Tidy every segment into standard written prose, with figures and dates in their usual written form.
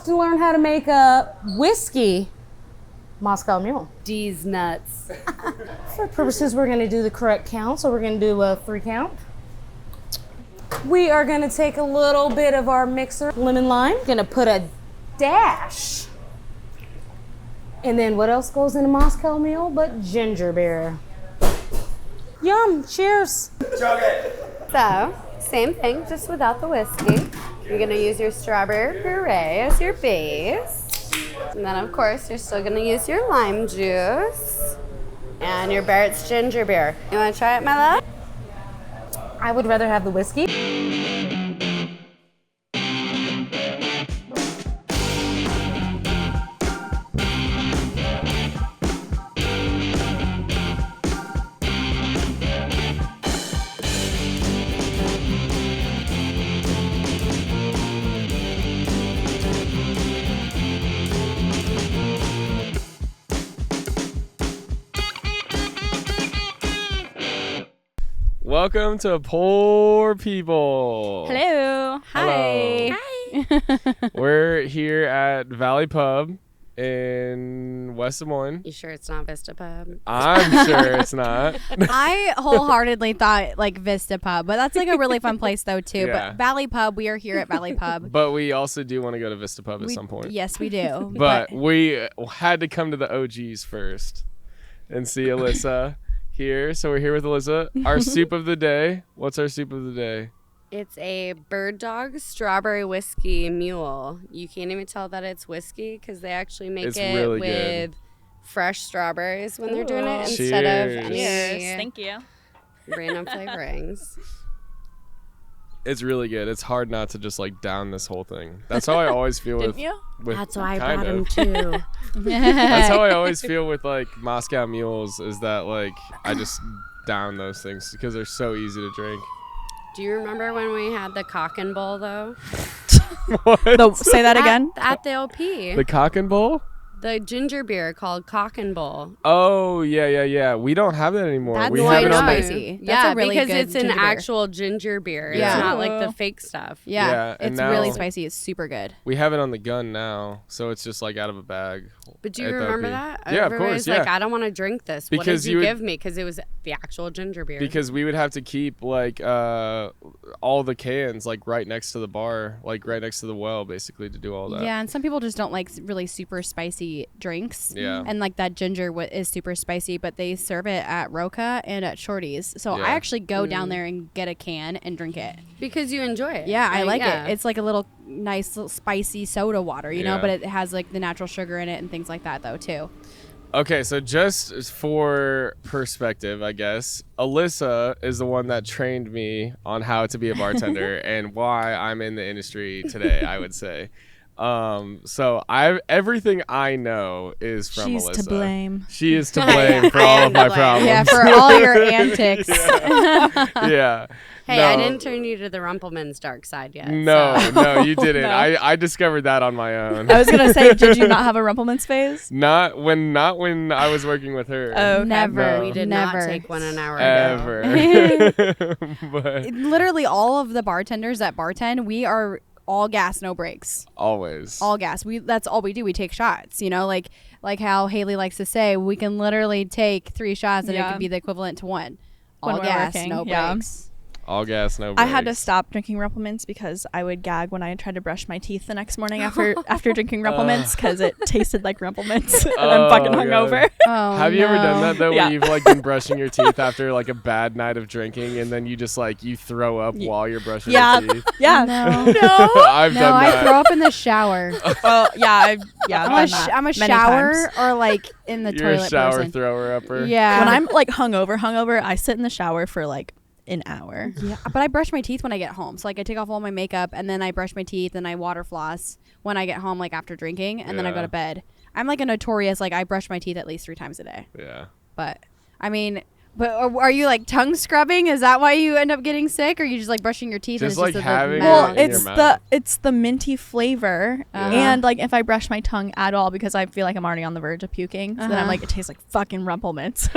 have to learn how to make a whiskey Moscow Mule. D's nuts. For purposes, we're going to do the correct count, so we're going to do a 3 count. We are going to take a little bit of our mixer, lemon lime. Going to put a dash. And then what else goes in a Moscow Mule but ginger beer? Yum, cheers. Chug it. So, same thing, just without the whiskey. You're gonna use your strawberry puree as your base. And then, of course, you're still gonna use your lime juice and your Barrett's ginger beer. You wanna try it, my love? I would rather have the whiskey. Welcome to Poor People. Hello. Hi. Hello. We're here at Valley Pub in West Des Moines. You sure it's not Vista Pub? I'm sure it's not. I wholeheartedly thought like Vista Pub, but that's like a really fun place though too. Yeah. But Valley Pub, we are here at Valley Pub. But we also do want to go to Vista Pub at some point. Yes, we do. But we had to come to the OGs first and see Alyssa here. So we're here with Alyssa. Our soup of the day. What's our soup of the day? It's a Bird Dog strawberry whiskey mule. You can't even tell that it's whiskey because they actually make It's it really with good. Fresh strawberries when they're doing it Cheers. instead of any Cheers. Thank you. random flavorings. It's really good. It's hard not to just like down this whole thing. That's how I always feel with. Didn't you? with That's why I kind brought of. him too. That's how I always feel with like Moscow mules. Is that like I just down those things because they're so easy to drink. Do you remember when we had the cock and bull though? What? Say that again. At the LP. The cock and bull? The ginger beer called Cock and Bull. Oh yeah. We don't have that anymore. That's we why have it it's on the spicy. That's Yeah, a really because good it's an ginger beer. actual ginger beer. Yeah. It's not like the fake stuff. Yeah, and it's really now- spicy. It's super good. we have it on the gun now, so it's just like out of a bag. But do you at the remember LP. that? Yeah, of Everybody's course. like, Yeah, I don't want to drink this. What Because did you you would- give me? Because it was the actual ginger beer. because we would have to keep like all the cans like right next to the bar, like right next to the well, basically to do all that. Yeah, and some people just don't like really super spicy drinks. Yeah. And like that ginger is super spicy, but they serve it at Roca and at Shorty's. So Yeah. I actually go down there and get a can and drink it. because you enjoy it. Yeah, I like yeah. it. It's like a little nice little spicy soda water, you know, Yeah. but it has like the natural sugar in it and things like that though too. Okay, so just for perspective, I guess, Alyssa is the one that trained me on how to be a bartender and why I'm in the industry today, I would say. So everything I know is from She's Alyssa. to blame. She is to blame for all of my problems. Yeah, for all your antics. Yeah. Hey, No. I didn't turn you to the Rumpelman's dark side yet. No, so. no, you didn't. No. I discovered that on my own. I was gonna say, did you not have a Rumpelman's phase? Not when I was working with her. Oh, okay. Never. No. We did Never. not take one an hour ago. Ever. But Literally all of the bartenders that bartend, we are all gas, no breaks. always. All gas. That's all we do. We take shots, you know, like how Haley likes to say, we can literally take 3 shots and it Yeah. could be the equivalent to 1. When All we're gas, working, no yeah. breaks. All gas, no I had to brakes. stop drinking Rumpelmans because I would gag when I tried to brush my teeth the next morning after drinking Rumpelmans because it tasted like Rumpelmans and I'm fucking God. hungover. Oh, Have you ever done that though, Yeah. where you've like been brushing your teeth after like a bad night of drinking, and then you just like you throw up while you're brushing Yeah. your teeth? Yeah. No. I've No, done I that. throw up in the shower. Well, yeah, I've I'm done a, that I'm a many shower times. or like in the You're a toilet shower person. thrower upper. Yeah. When I'm like hungover, I sit in the shower for like an hour. Yeah, but I brush my teeth when I get home. So like I take off all my makeup and then I brush my teeth and I water floss when I get home, like after drinking, and then I go Yeah. to bed. I'm like a notorious, like I brush my teeth at least 3 times a day. Yeah. But I mean, but are you like tongue scrubbing? Is that why you end up getting sick, or are you just like brushing your teeth? Just, and like, it's having the it Well, in mouth? your it's mouth. it's the minty flavor, Uh-huh. and like if I brush my tongue at all because I feel like I'm already on the verge of puking, so then I'm Uh-huh. like, it tastes like fucking Rumpelmints.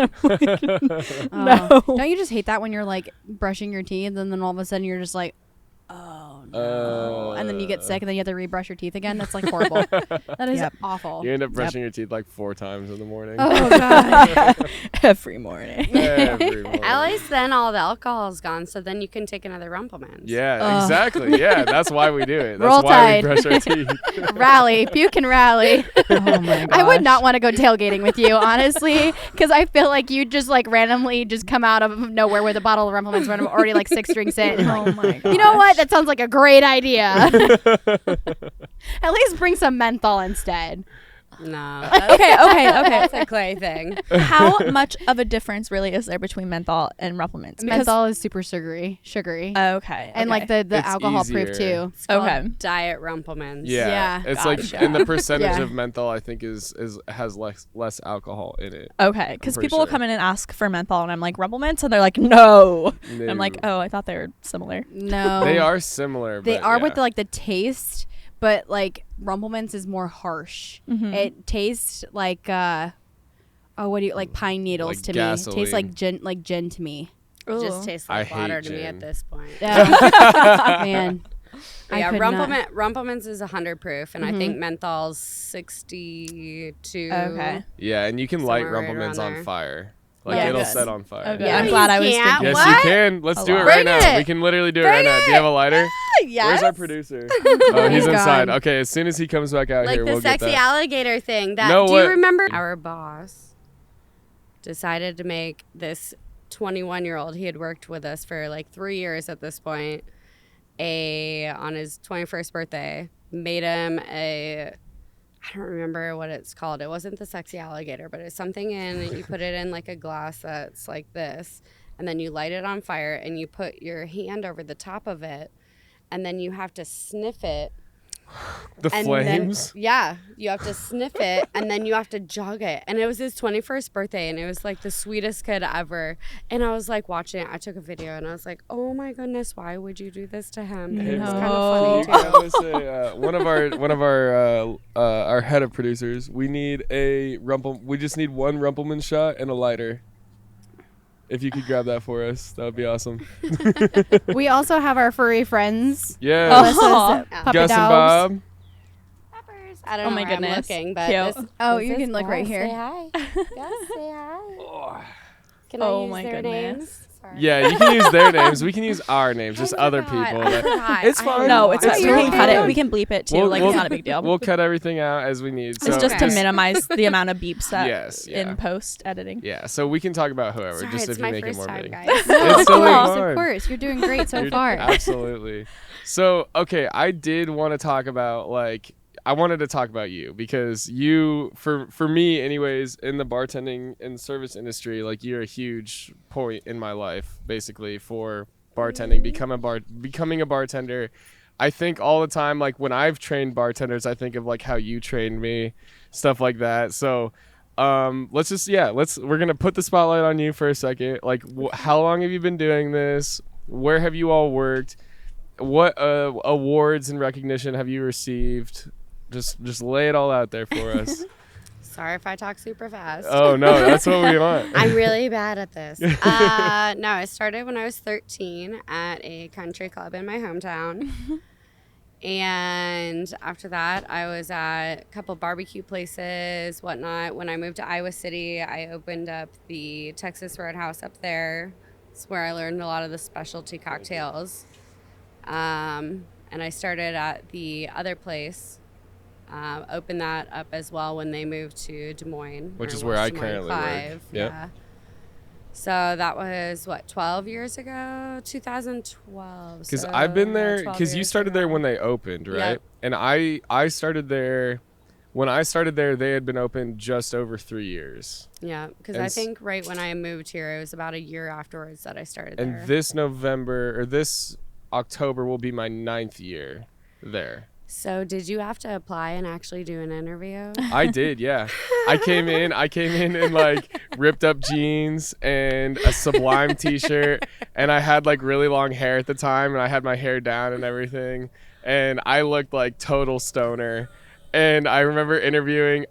Oh. No. Don't you just hate that when you're like brushing your teeth and then all of a sudden you're just like, oh And then you get sick and then you have to rebrush your teeth again. That's like horrible. That is awful. You end up brushing your teeth like 4 times in the morning. Oh god. Every morning. Every morning. At least then all the alcohol is gone, so then you can take another Rumplemans. Yeah, exactly. Yeah, that's why we do it. That's Roll why Tide. we brush our teeth. Rally, puke and rally. Oh my gosh. I would not want to go tailgating with you, honestly, because I feel like you just like randomly just come out of nowhere with a bottle of Rumplemans when I'm already like 6 drinks in. And, like, Oh my god. you know what? That sounds like a great idea. At least bring some menthol instead. No. Okay. That's a Clay thing. How much of a difference really is there between menthol and Rumplemans? Menthol is super sugary. Okay. And like the It's alcohol proof easier. too. It's called Okay. Diet Rumplemans. Yeah. Yeah. It's like, Gotcha. and the percentage Yeah. of menthol I think is has less alcohol in it. Okay, because pretty people will sure. come in and ask for menthol, and I'm like, Rumplemans? And they're like, no. No. I'm like, oh, I thought they were similar. No. They are similar. They but are yeah. with the taste, but like Rumplemans is more harsh. Mhm. It tastes like like pine needles Like to me. It tastes gasoline. like gin to me. It just tastes I like hate water to me gin. at this point. Man. I Yeah, could not. Rumplemans is 100 proof, and I think menthol's 62. Okay. Yeah, and you can light Somewhere right Rumplemans around on there. fire. Like Yeah, it'll good. set on fire. Okay. Yeah. I'm glad I was You can't. thinking. Yes, What? you can. Let's do it lot. right Bring now. it. We can literally do it right now. Do you have a lighter? Yes. Where's our producer? Oh, he's He's inside. gone. Okay, as soon as he comes back out Like here, the we'll get sexy that. alligator thing. That No, do what? you remember? Our boss decided to make this 21-year-old. He had worked with us for like 3 years at this point. On his 21st birthday, made him I don't remember what it's called. It wasn't the sexy alligator, but it's something you put it in like a glass that's like this, and then you light it on fire and you put your hand over the top of it, and then you have to sniff it. The And flames. Then, yeah, you have to sniff it, and then you have to jug it. And it was his 21st birthday, and it was like the sweetest kid ever. And I was like watching it. I took a video, and I was like, "Oh my goodness, why would you do this to him?" And it was kind of funny I too. would say one of our head of producers. We need we just need one Rumpleman shot and a lighter. If you could grab that for us, that would be awesome. We also have our furry friends. Yeah. Alyssa's puppy Gus and dogs. Bob. Peppers. I don't Oh know my where I'm goodness. looking, but Cute. this, Oh, this you is can look right Gus. here. Say hi. Gus, say hi. Can I Oh use my their goodness. names? Sorry. Yeah, you can use their names. We can use our names, just I other forgot. people. I that- forgot. It's I fine. don't No, know. it's I we forgot. can cut it. We can bleep it too. We'll- like we'll- it's not a big deal. We'll cut everything out as we need. It's So just to Okay. minimize the amount of beeps that Yes, yeah. in post editing. yeah, so we can talk about whoever, Sorry, just it's if you my make it first more time, big. guys. It's Of totally course, fine. of course. You're doing great so You're- far. Absolutely. So, okay, I did want to talk about I wanted to talk about you because you, for me anyways, in the bartending and service industry, like you're a huge point in my life, basically, for bartending, becoming a bartender. I think all the time, like when I've trained bartenders, I think of like how you trained me, stuff like that. So we're gonna put the spotlight on you for a second. Like how long have you been doing this? Where have you all worked? What awards and recognition have you received? Just lay it all out there for us. Sorry if I talk super fast. Oh no, that's what we want. I'm really bad at this. No, I started when I was 13 at a country club in my hometown. And after that, I was at a couple barbecue places, whatnot. When I moved to Iowa City, I opened up the Texas Roadhouse up there. It's where I learned a lot of the specialty cocktails. And I started at the other place. Opened that up as well when they moved to Des Moines, Which or is where I West Des Moines currently work. 5. Yep. Yeah. So that was 12 years ago, 2012. Because So, I've been yeah, there 12 because you years started there ago. when they opened, right? Yep. And I started there when I started there. They had been open just over 3 years. Yeah, because And I think right when I moved here, it was about a year afterwards that I started there. And this October will be my 9th year there. So did you have to apply and actually do an interview? I did, yeah. I came in in like ripped up jeans and a Sublime t-shirt, and I had like really long hair at the time, and I had my hair down and everything, and I looked like total stoner. And I remember interviewing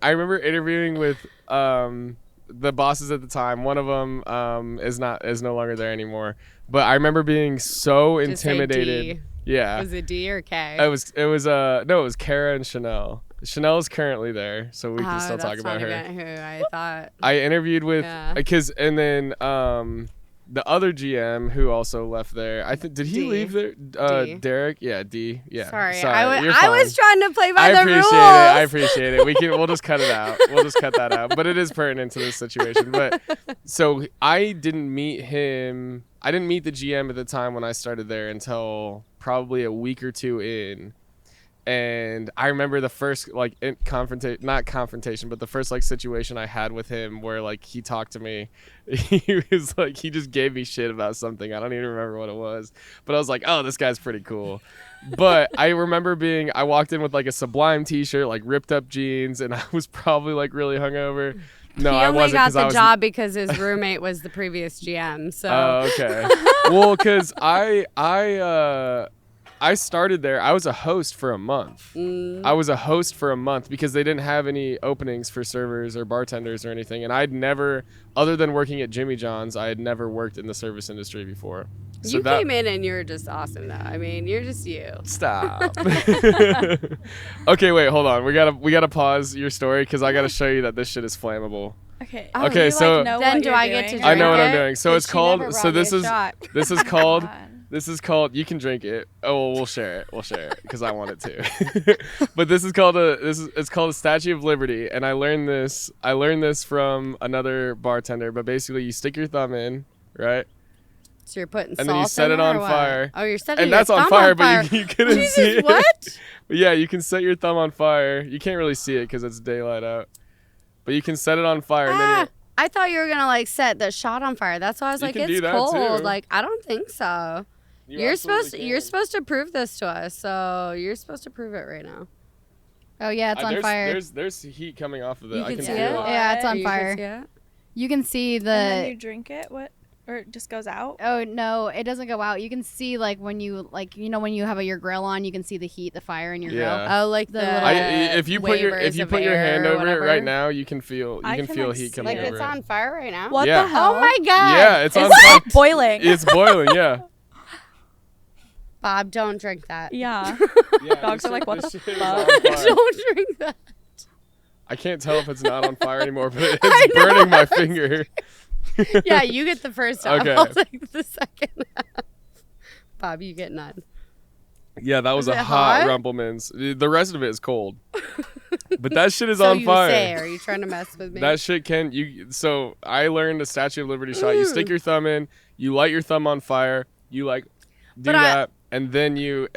with the bosses at the time. One of them is no longer there anymore. But I remember being so Just say intimidated. D. Yeah. Was it D or K? It was Kara and Chanel. Chanel's currently there, so we can still talk about her. That's not even who I thought. I interviewed with Yeah. and then the other GM who also left there. I think did he D. leave there? D. Derek. Yeah, D. Yeah. Sorry, you're I was fine. trying to play by I the appreciate rules. it. I appreciate it. We'll just cut it out. We'll just cut that out. But it is pertinent to this situation. But so I didn't meet him. I didn't meet the GM at the time when I started there until probably a week or two in. And I remember the first like not confrontation, but the first like situation I had with him where like he talked to me. He was like, he just gave me shit about something. I don't even remember what it was, but I was like, oh, this guy's pretty cool. But I remember I walked in with like a Sublime t-shirt, like ripped up jeans, and I was probably like really hungover. No, he I only wasn't. got 'Cause the I was job because his roommate was the previous GM. So. Oh, okay. Well, because I started there. I was a host for a month. I was a host for a month because they didn't have any openings for servers or bartenders or anything. And I'd never, other than working at Jimmy John's, I had never worked in the service industry before. So You came in and you were just awesome, though. I mean, you're just you. Stop. Okay, wait, hold on. We gotta pause your story because I gotta show you that this shit is flammable. Okay. Oh, Okay, you, so- like, know Then what do you're I get to doing? drink I know what I'm it? doing. So 'Cause it's she called. never So brought me this a is. shot. This is called. Come on. This is called. You can drink it. Oh, we'll share it. We'll share it because I want it to. But it's called a Statue of Liberty, and I learned this from another bartender. But basically, you stick your thumb in, right, So you're putting and salt then you set in it there on or what? fire. Oh, you're setting And your that's on thumb fire, fire. but you couldn't Jesus, see it. what? But yeah, you can set your thumb on fire. You can't really see it because it's daylight out. But you can set it on fire, and then I thought you were gonna like set the shot on fire. That's why I was You like, can do it's that, cold. too. Like, I don't think so. You're supposed to prove this to us. So you're supposed to prove it right now. Oh yeah, it's on fire. There's heat coming off of it. You I can can see feel it? it. Yeah, it's on You can fire. see it? You can see And then you the. drink it. What? Or it just goes out. Oh no, it doesn't go out. You can see like when you when you have your grill on, you can see the heat, the fire in your Yeah. Oh, like the The little- If you put your hand over it right now, you can feel I can, like, heat see coming like over it's it. on fire right now. What Yeah. the hell? Oh my god. Yeah, it's on It's fire. boiling. It's boiling. Yeah. Bob, don't drink that. Yeah. Yeah, Dogs this are like, shit- what this the shit is fuck? on fire. Don't drink that. I can't tell if it's not on fire anymore, but I it's know. burning my finger. Yeah, you get the first half. Okay. I'll take the second half. Bob, you get none. Yeah, that was Is a it hot hot? Rumplemans. The rest of it is cold. But that shit is So on you fire. say, are you trying to mess with me? That shit can so I learned the Statue of Liberty shot. You stick your thumb in, you light your thumb on fire, you like do But that, and then you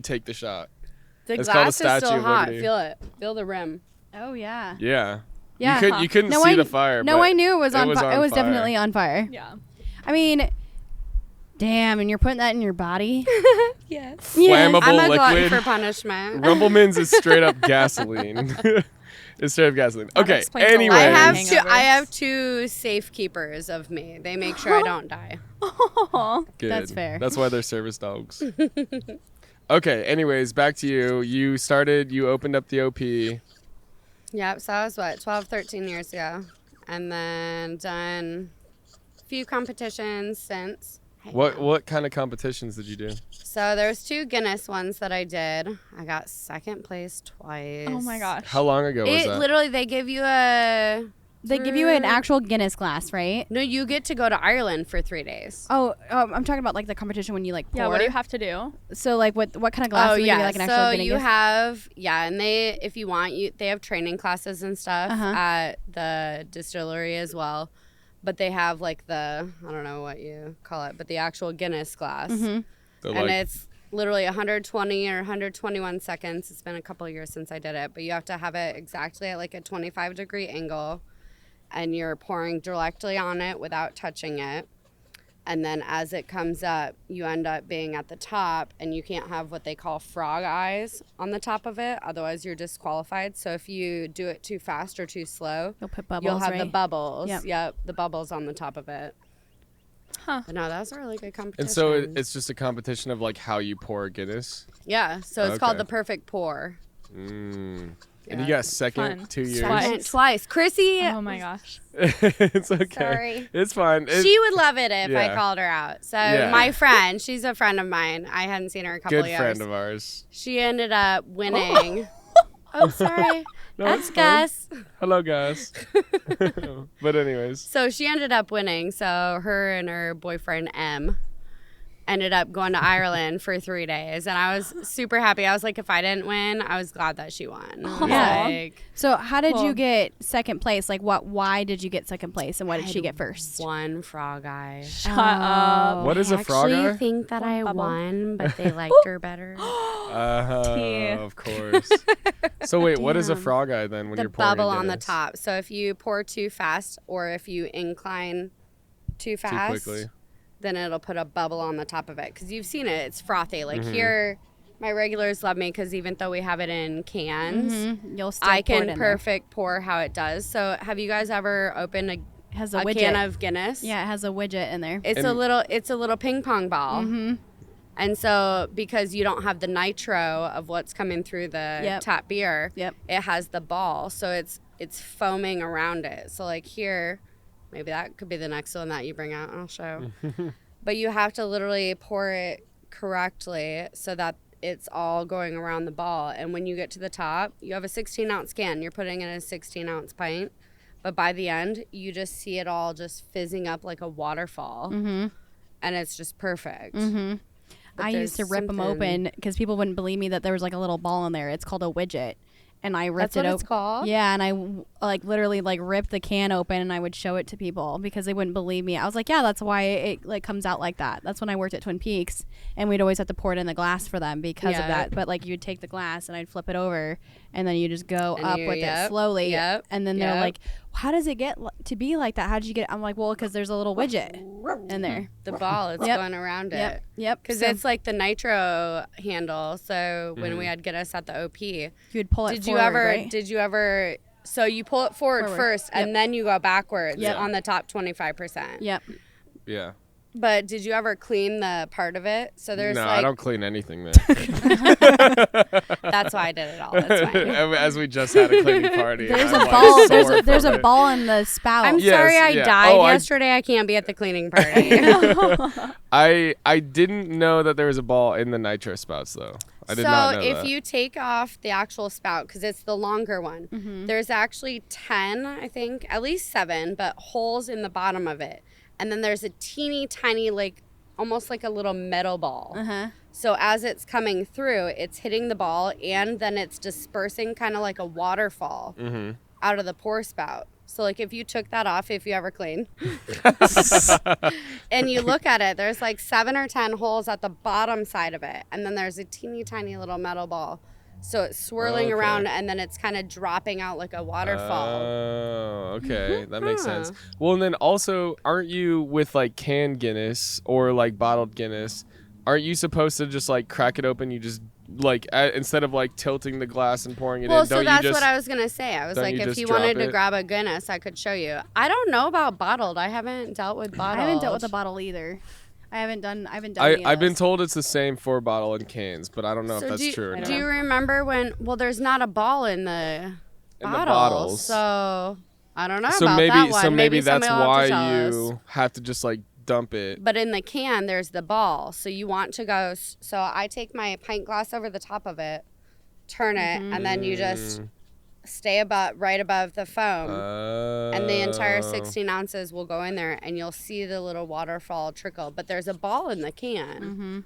take the shot. the it's called a glass is Statue still of hot. Liberty. Feel it. Feel the rim. Oh yeah. Yeah. Yeah. You couldn't No, see I- the fire. No, but I knew it was on fire. It was fire. definitely on fire. Yeah. I mean, damn, and you're putting that in your body? Yes. Flammable I'm a glutton liquid. for punishment. Rumplemans is straight up gasoline. It's straight up gasoline. That Okay. explains a lot. Anyways, I have Hangovers. two. I have two safekeepers of me. They make sure I don't die. Aw. Good. That's fair. That's why they're service dogs. Okay. Anyways, back to you. You opened up the OP. Yep. So I was 12, 13 years ago, and then done a few competitions since. Hey, now. What kind of competitions did you do? So there's 2 Guinness ones that I did. I got second place twice. Oh my gosh. How long ago was It that? literally they give you a. They give you an actual Guinness glass, right? No, you get to go to Ireland for 3 days. Oh, I'm talking about like the competition when you like pour. Yeah, what do you have to do? So like what kind of glass? Oh do they give yeah, you, like an actual so Guinness you glass? have and they if you want they have training classes and stuff Uh-huh. at the distillery as well, but they have like the I don't know what you call it, but the actual Guinness glass, Mhm. They're and like- it's literally 120 or 121 seconds. It's been a couple of years since I did it, but you have to have it exactly at like a 25-degree angle, and you're pouring directly on it without touching it. And then as it comes up, you end up being at the top, and you can't have what they call frog eyes on the top of it. Otherwise, you're disqualified. So if you do it too fast or too slow, You'll put bubbles, you'll have right? the bubbles. Yep. Yep, the bubbles on the top of it. Huh. But no, that was a really good competition. And so it's just a competition of like how you pour Guinness. yeah, so it's called Okay. the perfect pour. Mm. And You got second Fun. 2 years. Second twice. Chrissy. Oh my gosh. It's okay. Sorry. It's fine. She would love it if I Yeah. called her out. So Yeah. my friend, she's a friend of mine. I hadn't seen her in a couple Good of years. friend of ours. She ended up winning. Oh, sorry. No, That's it's fine. Gus. Hello, guys. But anyways. So she ended up winning. So her and her boyfriend M ended up going to Ireland for 3 days, and I was super happy. I was like, if I didn't win, I was glad that she won. I was Yeah. like, So how did Cool. you get second place? Like why did you get second place and what did she get first? one frog eye. Shut up. What is a frog I eye? actually think that I bubble. won, but they liked her better. Tea. Of course. So wait, what is a Damn. frog eye then when The you're pouring bubble a on the Guinness? top. So if you pour too fast or if you incline too fast, quickly. then it'll put a bubble on the top of it. Because you've seen it. It's frothy. Like Mm-hmm. here, my regulars love me because even though we have it in cans, You'll still I pour it can in there. perfect pour how it does. So have you guys ever opened It has a a widget. can of Guinness? Yeah, it has a widget in there. It's a little ping pong ball. Mm-hmm. And so because you don't have the nitro of what's coming through the Yep. tap beer, Yep. it has the ball. So it's foaming around it. So like here, maybe that could be the next one that you bring out. I'll show. But you have to literally pour it correctly so that it's all going around the ball. And when you get to the top, you have a 16-ounce can. You're putting in a 16-ounce pint. But by the end, you just see it all just fizzing up like a waterfall. Mm-hmm. And it's just perfect. Mm-hmm. But I used to there's rip them something- open because people wouldn't believe me that there was like a little ball in there. It's called a widget. And I ripped That's what it it's open. called? Yeah, and I like literally like ripped the can open and I would show it to people because they wouldn't believe me. I was like, yeah, that's why it like comes out like that. That's when I worked at Twin Peaks and we'd always have to pour it in the glass for them because of Yeah. that. But like you'd take the glass and I'd flip it over and then you just go And up you- with it yep, slowly. yep, And then they're yep. like, how does it get to be like that? How did you get? I'm like, well, because there's a little widget in there. The ball, it's Yep. going around Yep. it. Yep. Because So it's like the nitro handle. So when we had Guinness at the OP, you would pull it did forward, you ever? right? Did you ever? So you pull it forward. First, Yep. and then you go backwards Yep. on the top 25%. Yep. Yeah. But did you ever clean the part of it? So there's No, like I don't clean anything there. that's why I did it all. That's fine. As we just had a cleaning party. There's I'm a like ball. sore There's from a it. ball in the spout. I'm Yes, sorry I yeah. died Oh, I- yesterday. I can't be at the cleaning party. I didn't know that there was a ball in the nitro spouts though. I did not know So if that. you take off the actual spout, because it's the longer one, Mm-hmm. there's actually 10, I think, at least 7, but holes in the bottom of it. And then there's a teeny tiny, like, almost like a little metal ball. Uh-huh. So as it's coming through, it's hitting the ball and then it's dispersing kind of like a waterfall out of the pour spout. So like if you took that off, if you ever clean, and you look at it, there's like 7 or 10 holes at the bottom side of it. And then there's a teeny tiny little metal ball. So it's swirling Okay. around and then it's kind of dropping out like a waterfall. Oh, okay. That makes sense. Huh. Well, and then also, aren't you with like canned Guinness or like bottled Guinness, aren't you supposed to just like crack it open? You just like, instead of like tilting the glass and pouring it Well, in, so don't that's you just... what I was going to say. I was don't like, you if just you drop wanted to it? grab a Guinness, I could show you. I don't know about bottled. I haven't dealt with bottled. I haven't dealt with a bottle either. I haven't done any of I've been those. told it's the same for bottle and cans, but I don't know if that's true or not. Do you remember when? Well, there's not a ball in the In the bottles, bottles. so I don't know So about maybe, that one. so maybe that's somebody will have to why tell us. you have to just like dump it. But in the can, there's the ball, so you want to go. So I take my pint glass over the top of it, turn it, and then you just stay right above the foam. And the entire 16 ounces will go in there, and you'll see the little waterfall trickle. But there's a ball in the can.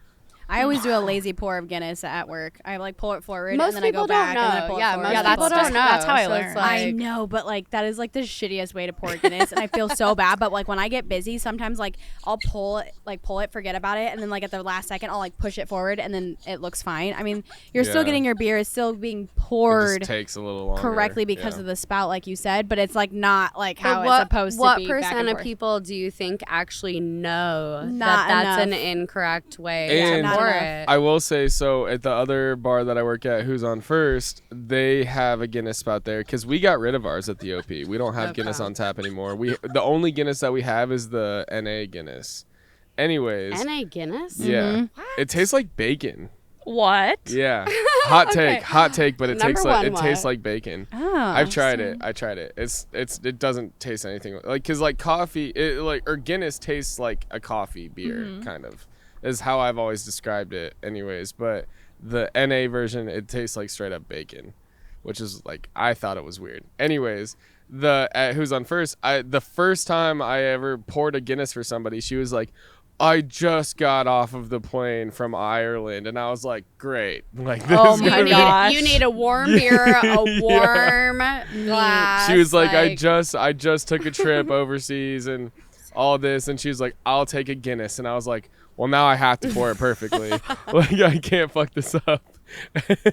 I always do a lazy pour of Guinness at work. I like pull it forward Most and then I go people don't back and then I know. pull Yeah, it forward. most Yeah, people that's- don't know. that's how I So it's learned. I like- know, but like that is like the shittiest way to pour Guinness, and I feel so bad. But like when I get busy, sometimes like I'll pull it, forget about it, and then like at the last second I'll like push it forward, and then it looks fine. I mean, you're still Yeah. getting your beer, it's still being It poured just takes a little longer. correctly because of the spout, like you said, but it's like not like how But it's supposed what to be. back percent and of forth. people do you think actually know Not that that's an enough. incorrect way And- to Not pour enough. it? I will say, so at the other bar that I work at, Who's on First, they have a Guinness spout there because we got rid of ours at the OP. We don't have Okay. Guinness on tap anymore. The only Guinness that we have is the NA Guinness. Anyways, NA Guinness? yeah, it tastes like bacon. What? Yeah, Hot take, but it Number tastes one, like bacon. Oh, I've tried it. It doesn't taste anything like, cause like coffee, or Guinness tastes like a coffee beer kind of, is how I've always described it. Anyways, but the NA version, it tastes like straight up bacon, which is like, I thought it was weird. Anyways, who's on first? The first time I ever poured a Guinness for somebody, she was like, I just got off of the plane from Ireland, and I was like, great. Like, this Oh is my gonna be- gosh. You need a warm beer, a warm glass. She was like, I just took a trip overseas and all this, and she was like, I'll take a Guinness, and I was like, well, now I have to pour it perfectly. Like, I can't fuck this up.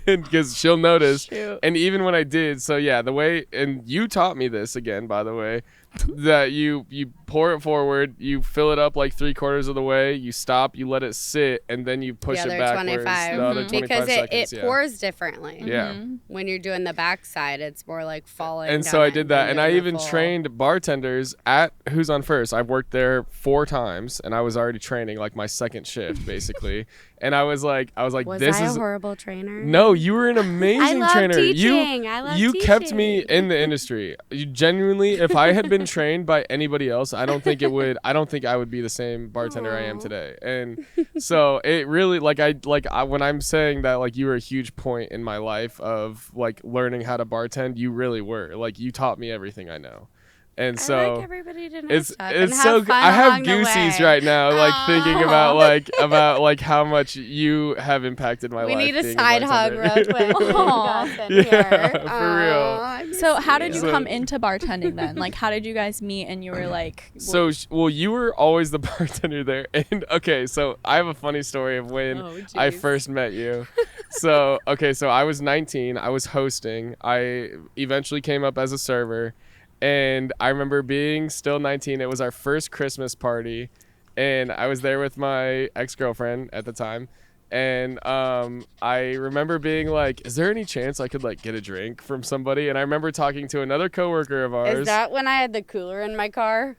Because she'll notice. Shoot. And even when I did, so yeah, the way, and you taught me this again, by the way, that you pour it forward, you fill it up like 3/4 of the way, you stop, you let it sit, and then you push the it other backwards. 25. The other 25 Because seconds, it yeah. pours differently. Yeah. When you're doing the backside, it's more like falling. And so down I it did that, than and I doing the even full. trained bartenders at Who's on First. I've worked there 4 times, and I was already training like my second shift basically. And I was like, Was this I is a horrible trainer? no, you were an amazing love trainer. teaching. I love you kept me teaching. in the industry. You genuinely, if I had been trained by anybody else, I don't think I would be the same bartender I am Aw. today. And so it really, when I'm saying that, like, you were a huge point in my life of like learning how to bartend, you really were. Like, you taught me everything I know. And I so like everybody to know it's stuff and so have good. fun I have along the goosies way. right now, like thinking Aw. about how much you have impacted my We life. need a being side hug bartender. real quick. Aw. Gus in Yeah, here. for Aw, real. I miss So how did you So- come into bartending then? Like, how did you guys meet? And you were like, So, well, you were always the bartender there. And okay, so I have a funny story of when Oh, I jeez. first met you. So I was 19. I was hosting. I eventually came up as a server. And I remember being still 19. It was our first Christmas party. And I was there with my ex-girlfriend at the time. And I remember being like, is there any chance I could like get a drink from somebody? And I remember talking to another coworker of ours. Is that when I had the cooler in my car?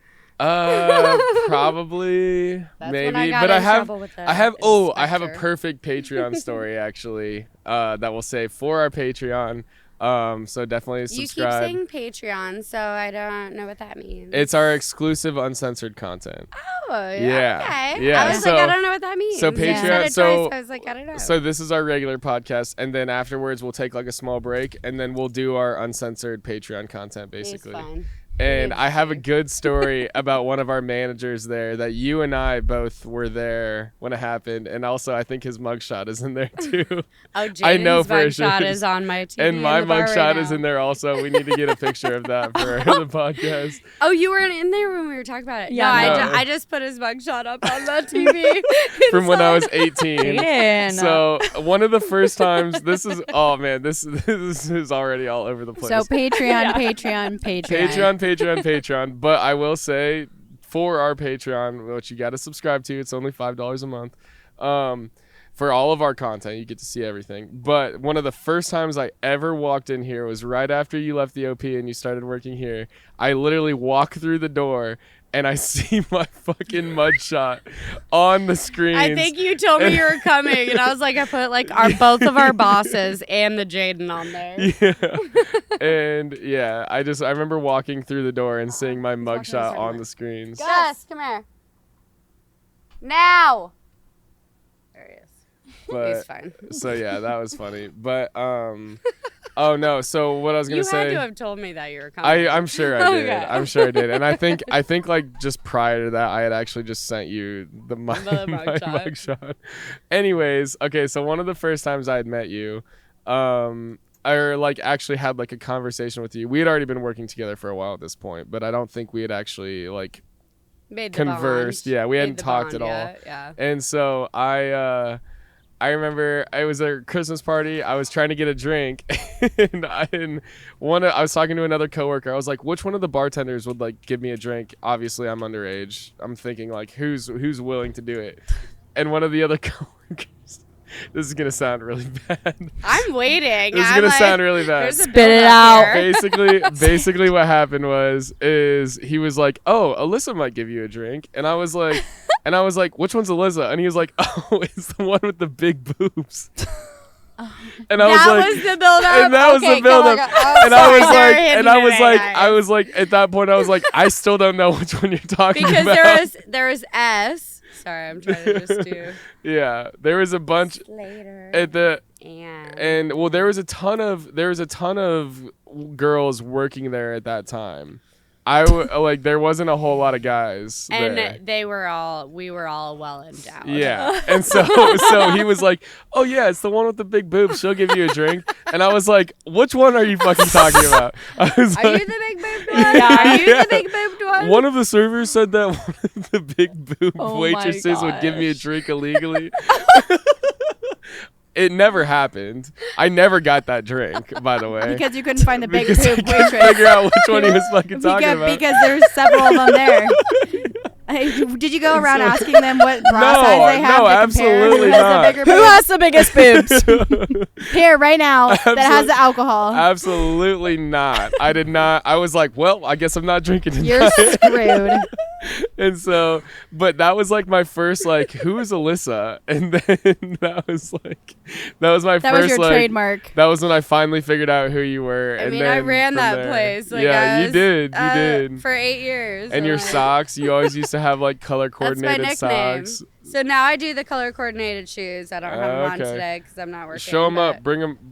Probably, That's maybe, when I got but in trouble with the I have a inspector. perfect Patreon story actually that we'll save for our Patreon. So definitely You keep subscribe. saying Patreon, so I don't know what that means. It's our exclusive uncensored content. Oh, Yeah. Okay. Yeah, I was so- like, I don't know what that means. so You said Patreon- it so- twice, I was like, I don't know. So this is our regular podcast, and then afterwards we'll take like a small break, and then we'll do our uncensored Patreon content He's basically. fine. And I have a Interesting. good story about one of our managers there that you and I both were there when it happened. And also, I think his mugshot is in there too. Oh, I know Jaydn's for mugshot sure. is on my TV And my in the bar mugshot right is now. in there also. We need to get a picture of that for the podcast. Oh, you weren't in there when we were talking about it? Yeah, No, no. I just put his mugshot up on the TV. From when I was inside. 18. Jaydn. So one of the first times, this is already all over the place. So Patreon. Patreon. But I will say, for our Patreon, which you got to subscribe to, it's only $5 a month. For all of our content, you get to see everything. But one of the first times I ever walked in here was right after you left the OP and you started working here. I literally walk through the door and I see my fucking mugshot on the screen. I think you told me you were coming, and I was like, I put like both of our bosses and the Jaydn on there. Yeah. And yeah, I remember walking through the door and seeing my mugshot on the screens. Gus, come here. Now. There he is. He's But fine. so yeah, that was funny. But oh no, so what I was gonna You say, had to have told me that you were coming. I'm sure I did. Okay. I'm sure I did. And I think like just prior to that, I had actually just sent you my mugshot. mugshot. Anyways, okay, so one of the first times I had met you, or like actually had like a conversation with you. We had already been working together for a while at this point, but I don't think we had actually like Made the conversed. bond. Yeah, we Made hadn't the talked bond at all. yet, Yeah. And so I remember it was a Christmas party. I was trying to get a drink, and I was talking to another coworker. I was like, "Which one of the bartenders would like give me a drink?" Obviously, I'm underage. I'm thinking like, who's willing to do it? And one of the other coworkers. This is gonna sound really bad. I'm waiting. This is I'm gonna like, sound really bad. there's a Spit build it up out. here. Basically what happened is he was like, "Oh, Alyssa might give you a drink," and I was like, "Which one's Alyssa?" And he was like, "Oh, it's the one with the big boobs." And I was That like, was the build-up. and that was Okay, the build-up. come on, go. And I Sorry, was sorry, like, and I was like, at that point, I was like, I still don't know which one you're talking because about. there was S. Sorry, I'm trying to just do Yeah, there was a bunch later. at the And well, there was a ton of girls working there at that time. Like there wasn't a whole lot of guys there. we were all well endowed. Yeah, and so he was like, "Oh yeah, it's the one with the big boobs. She'll give you a drink." And I was like, "Which one are you fucking talking about?" I was Are like, you the big boobed one? Yeah. Are you the big boobed one? One of the servers said that one of the big boob Oh my waitresses would give me a gosh. drink illegally. It never happened. I never got that drink, by the way. Because you couldn't find the big Because I boob couldn't waitress. figure out which one he was fucking talking about. Because there's several of them there. Hey, did you go around asking them what bra size they have? No, to compare absolutely who has not. the bigger Who boobs? has the biggest boobs? Here right now that has the alcohol? Absolutely not. I did not. I was like, well, I guess I'm not drinking tonight. You're screwed. And so, but that was like my first, like, who is Alyssa? And then that was my That first, was your like, trademark. That was when I finally figured out who you were. I and mean, then I ran from that there- place. Like, yeah, you did. You did. For 8 years. And your like, socks, you always used to have like color That's my coordinated nickname. socks. So now I do the color coordinated shoes. I don't have them on Okay. today because I'm not working. Show them up. but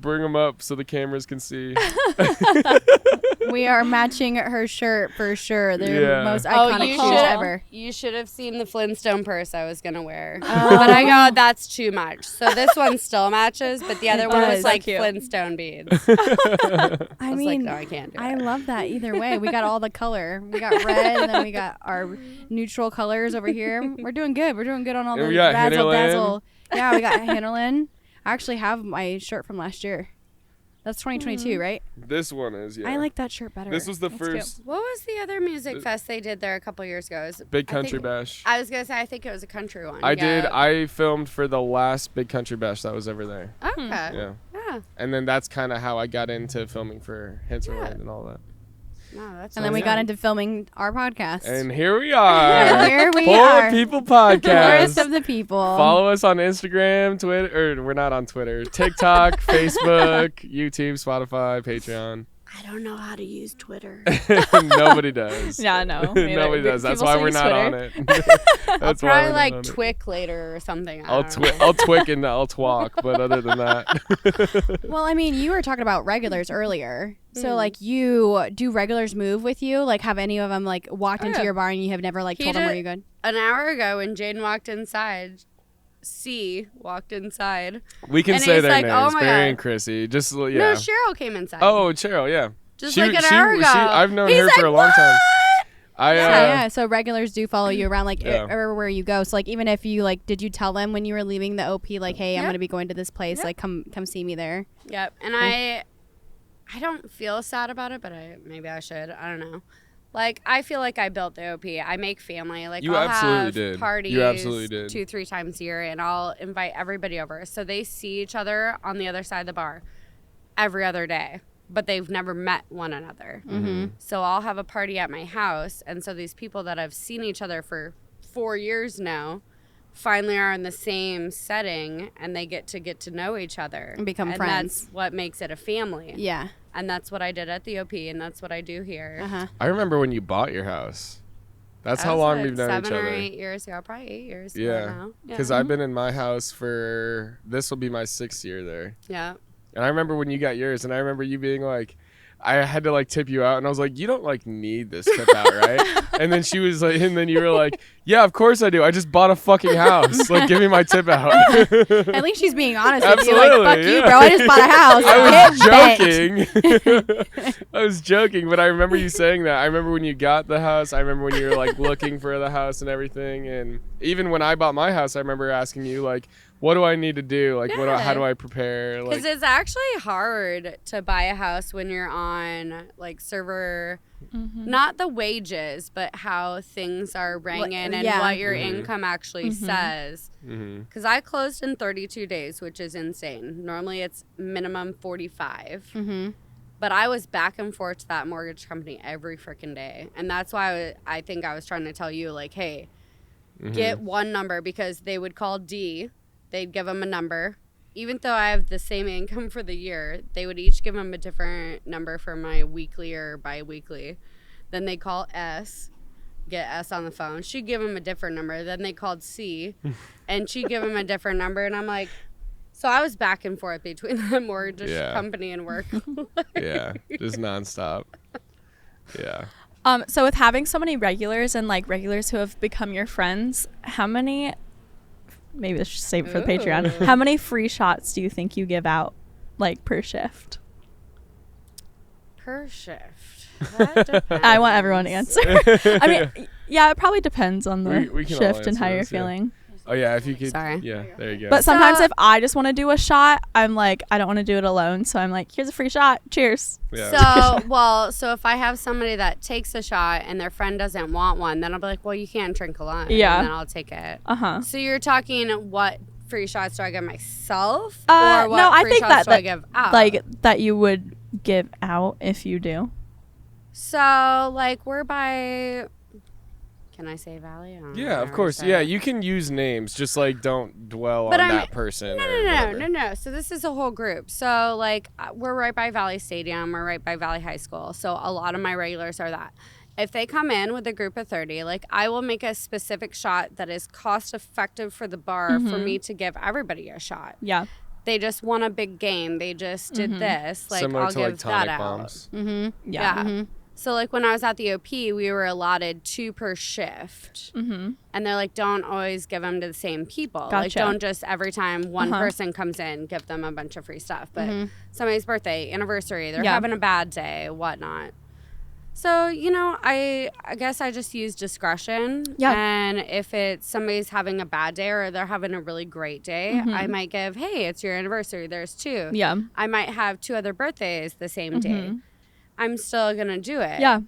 Bring them up so the cameras can see. We are matching her shirt for sure. They're Yeah. the most Oh, iconic you shoes should ever. You should have seen the Flintstone purse I was gonna wear, Oh. but I go, that's too much. So this one still matches, but the other one does. was like Cute. Flintstone beads. I I was mean, like, no, I can't do I it. love that either way. We got all the color. We got red, and then we got our neutral colors over here. We're doing good. We're doing good on all And the we got razzle Hinterland. dazzle. Yeah, we got Hinterland. I actually have my shirt from last year. That's 2022, right? This one is, yeah. I like that shirt better. This was the That's first What was the other music fest they did there a couple years ago? Big Country Bash. I was gonna say I think it was a country one. I did. I filmed for the last Big Country Bash that was ever there. Okay. Yeah. Yeah. And then that's kind of how I got into filming for Hinterland and all that. No, that's. And then we got into filming our podcast. And here we are. And here we Poor are. People Forest Podcast. of the people. Follow us on Instagram, Twitter, or we're not on Twitter, TikTok, Facebook, YouTube, Spotify, Patreon. I don't know how to use Twitter. Nobody does. Yeah, no. me neither. Nobody does. That's People why still we're use not on Twitter. it. That's why Probably we're like not on it. Twick later or something. I I'll don't know. I'll twick and I'll twalk, but other than that, Well, I mean, you were talking about regulars earlier. So, like, you do regulars move with you? Like, have any of them, like, walked into yeah. your bar and you have never, like, He told them where did- you're going? An hour ago when Jaydn walked inside, walked inside. we can And say he's their like, names. "Oh my Barry God." and Chrissy. Just yeah. No, Cheryl came inside. Oh, Cheryl, yeah. Just like an hour ago. I've known He's her for a like, long time. Yeah. So regulars do follow you around, like, Yeah. everywhere you go. So, like, even if you, like, did you tell them when you were leaving the OP, like, hey, I'm Yep. going to be going to this place, Yep. like, come see me there? Yep. And I don't feel sad about it, but maybe I should. I don't know. Like, I feel like I built the OP. I make family. Like, You I'll absolutely have did. parties You absolutely did. 2-3 times a year, and I'll invite everybody over. So they see each other on the other side of the bar every other day, but they've never met one another. Mm-hmm. So I'll have a party at my house, and so these people that have seen each other for 4 years now finally are in the same setting, and they get to know each other And become friends. That's what makes it a family. Yeah. And that's what I did at the OP, and that's what I do here. Uh-huh. I remember when you bought your house. That's That how was, long like, we've known each 7 or other. 8 years ago, probably 8 years ago Yeah, now. because I've been in my house for this will be my 6th year there. Yeah. And I remember when you got yours, and I remember you being like, I had to like tip you out, and I was like, you don't like need this tip out, right? And then she was like, and then you were like, yeah, of course I do. I just bought a fucking house. Like, give me my tip out. At least she's being honest with you. Like, Absolutely, fuck you, yeah. bro. I just bought a house. I Get was banked. joking. I was joking, but I remember you saying that. I remember when you got the house. I remember when you were like looking for the house and everything. And even when I bought my house, I remember asking you like, what do I need to do? Like, how do I prepare? Like, Because it's actually hard to buy a house when you're on, like, server, not the wages, but how things are ringing and yeah. what your income actually says. mhm. Because I closed in 32 days, which is insane. Normally it's minimum 45. Mm-hmm. But I was back and forth to that mortgage company every freaking day. And that's why I think I was trying to tell you, like, hey, get one number, because they would call D. They'd give them a number. even though I have the same income for the year, they would each give them a different number for my weekly or bi-weekly. Then they call S, get S on the phone. She'd give them a different number. Then they called C, and she'd give them a different number. And I'm like, so I was back and forth between them or just company and work. Yeah, just nonstop. Yeah. So with having so many regulars and like regulars who have become your friends, how many, maybe let's just save it for the Patreon, how many free shots do you think you give out like per shift? Per shift. That depends. I want everyone to answer. I mean, yeah, it probably depends on the We can all shift and answer how you're this, yeah. feeling. Oh yeah, if you could. Sorry. Yeah, there you go. But sometimes if I just want to do a shot, I'm like, I don't want to do it alone. So I'm like, here's a free shot. Cheers. yeah. So if I have somebody that takes a shot and their friend doesn't want one, then I'll be like, well, you can't drink alone. Yeah. And then I'll take it. Uh-huh. So you're talking what free shots do I give myself? No, or what I free think shots that, do I give out? like that you would give out if you do. So like we're by... Can I say Valley? I don't know Yeah, of how to course. say Yeah, it. you can use names, just like don't dwell But on I'm- that person. No. So this is a whole group. So like we're right by Valley Stadium. We're right by Valley High School. So a lot of my regulars are that. If they come in with a group of 30, like I will make a specific shot that is cost effective for the bar for me to give everybody a shot. Yeah. They just won a big game. They just did this. Like Similar I'll to give like that tonic out. bombs. Yeah. So, like, when I was at the OP, we were allotted 2 per shift. Mm-hmm. And they're like, don't always give them to the same people. Like, Gotcha. don't just every time one person comes in, give them a bunch of free stuff. But somebody's birthday, anniversary, they're having a bad day, whatnot. So, you know, I guess I just use discretion. Yeah. And if it's somebody's having a bad day or they're having a really great day, I might give, hey, it's your anniversary. There's 2. Yeah. I might have 2 other birthdays the same day. I'm still going to do it. Yeah.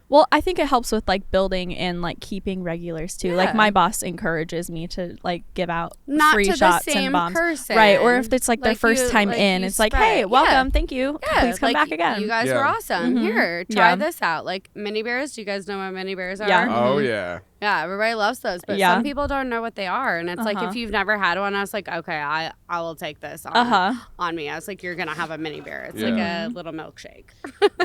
Well, I think it helps with like building and like keeping regulars too. Like Yeah. my boss encourages me to like give out Not free to the shots same and bombs. person. Right. Or if it's like their Like first you- time like in, you it's like, spread. hey, Yeah. welcome. Thank you. Yeah, Please come like, back again. You guys Yeah. were awesome. Here, try Yeah. this out. Like mini bears. Do you guys know what mini bears are? Yeah. Oh yeah. Yeah, everybody loves those, but Yeah. some people don't know what they are. And it's like if you've never had one, I was like, okay, I will take this on me. I was like, you're gonna have a mini bear. It's like a little milkshake.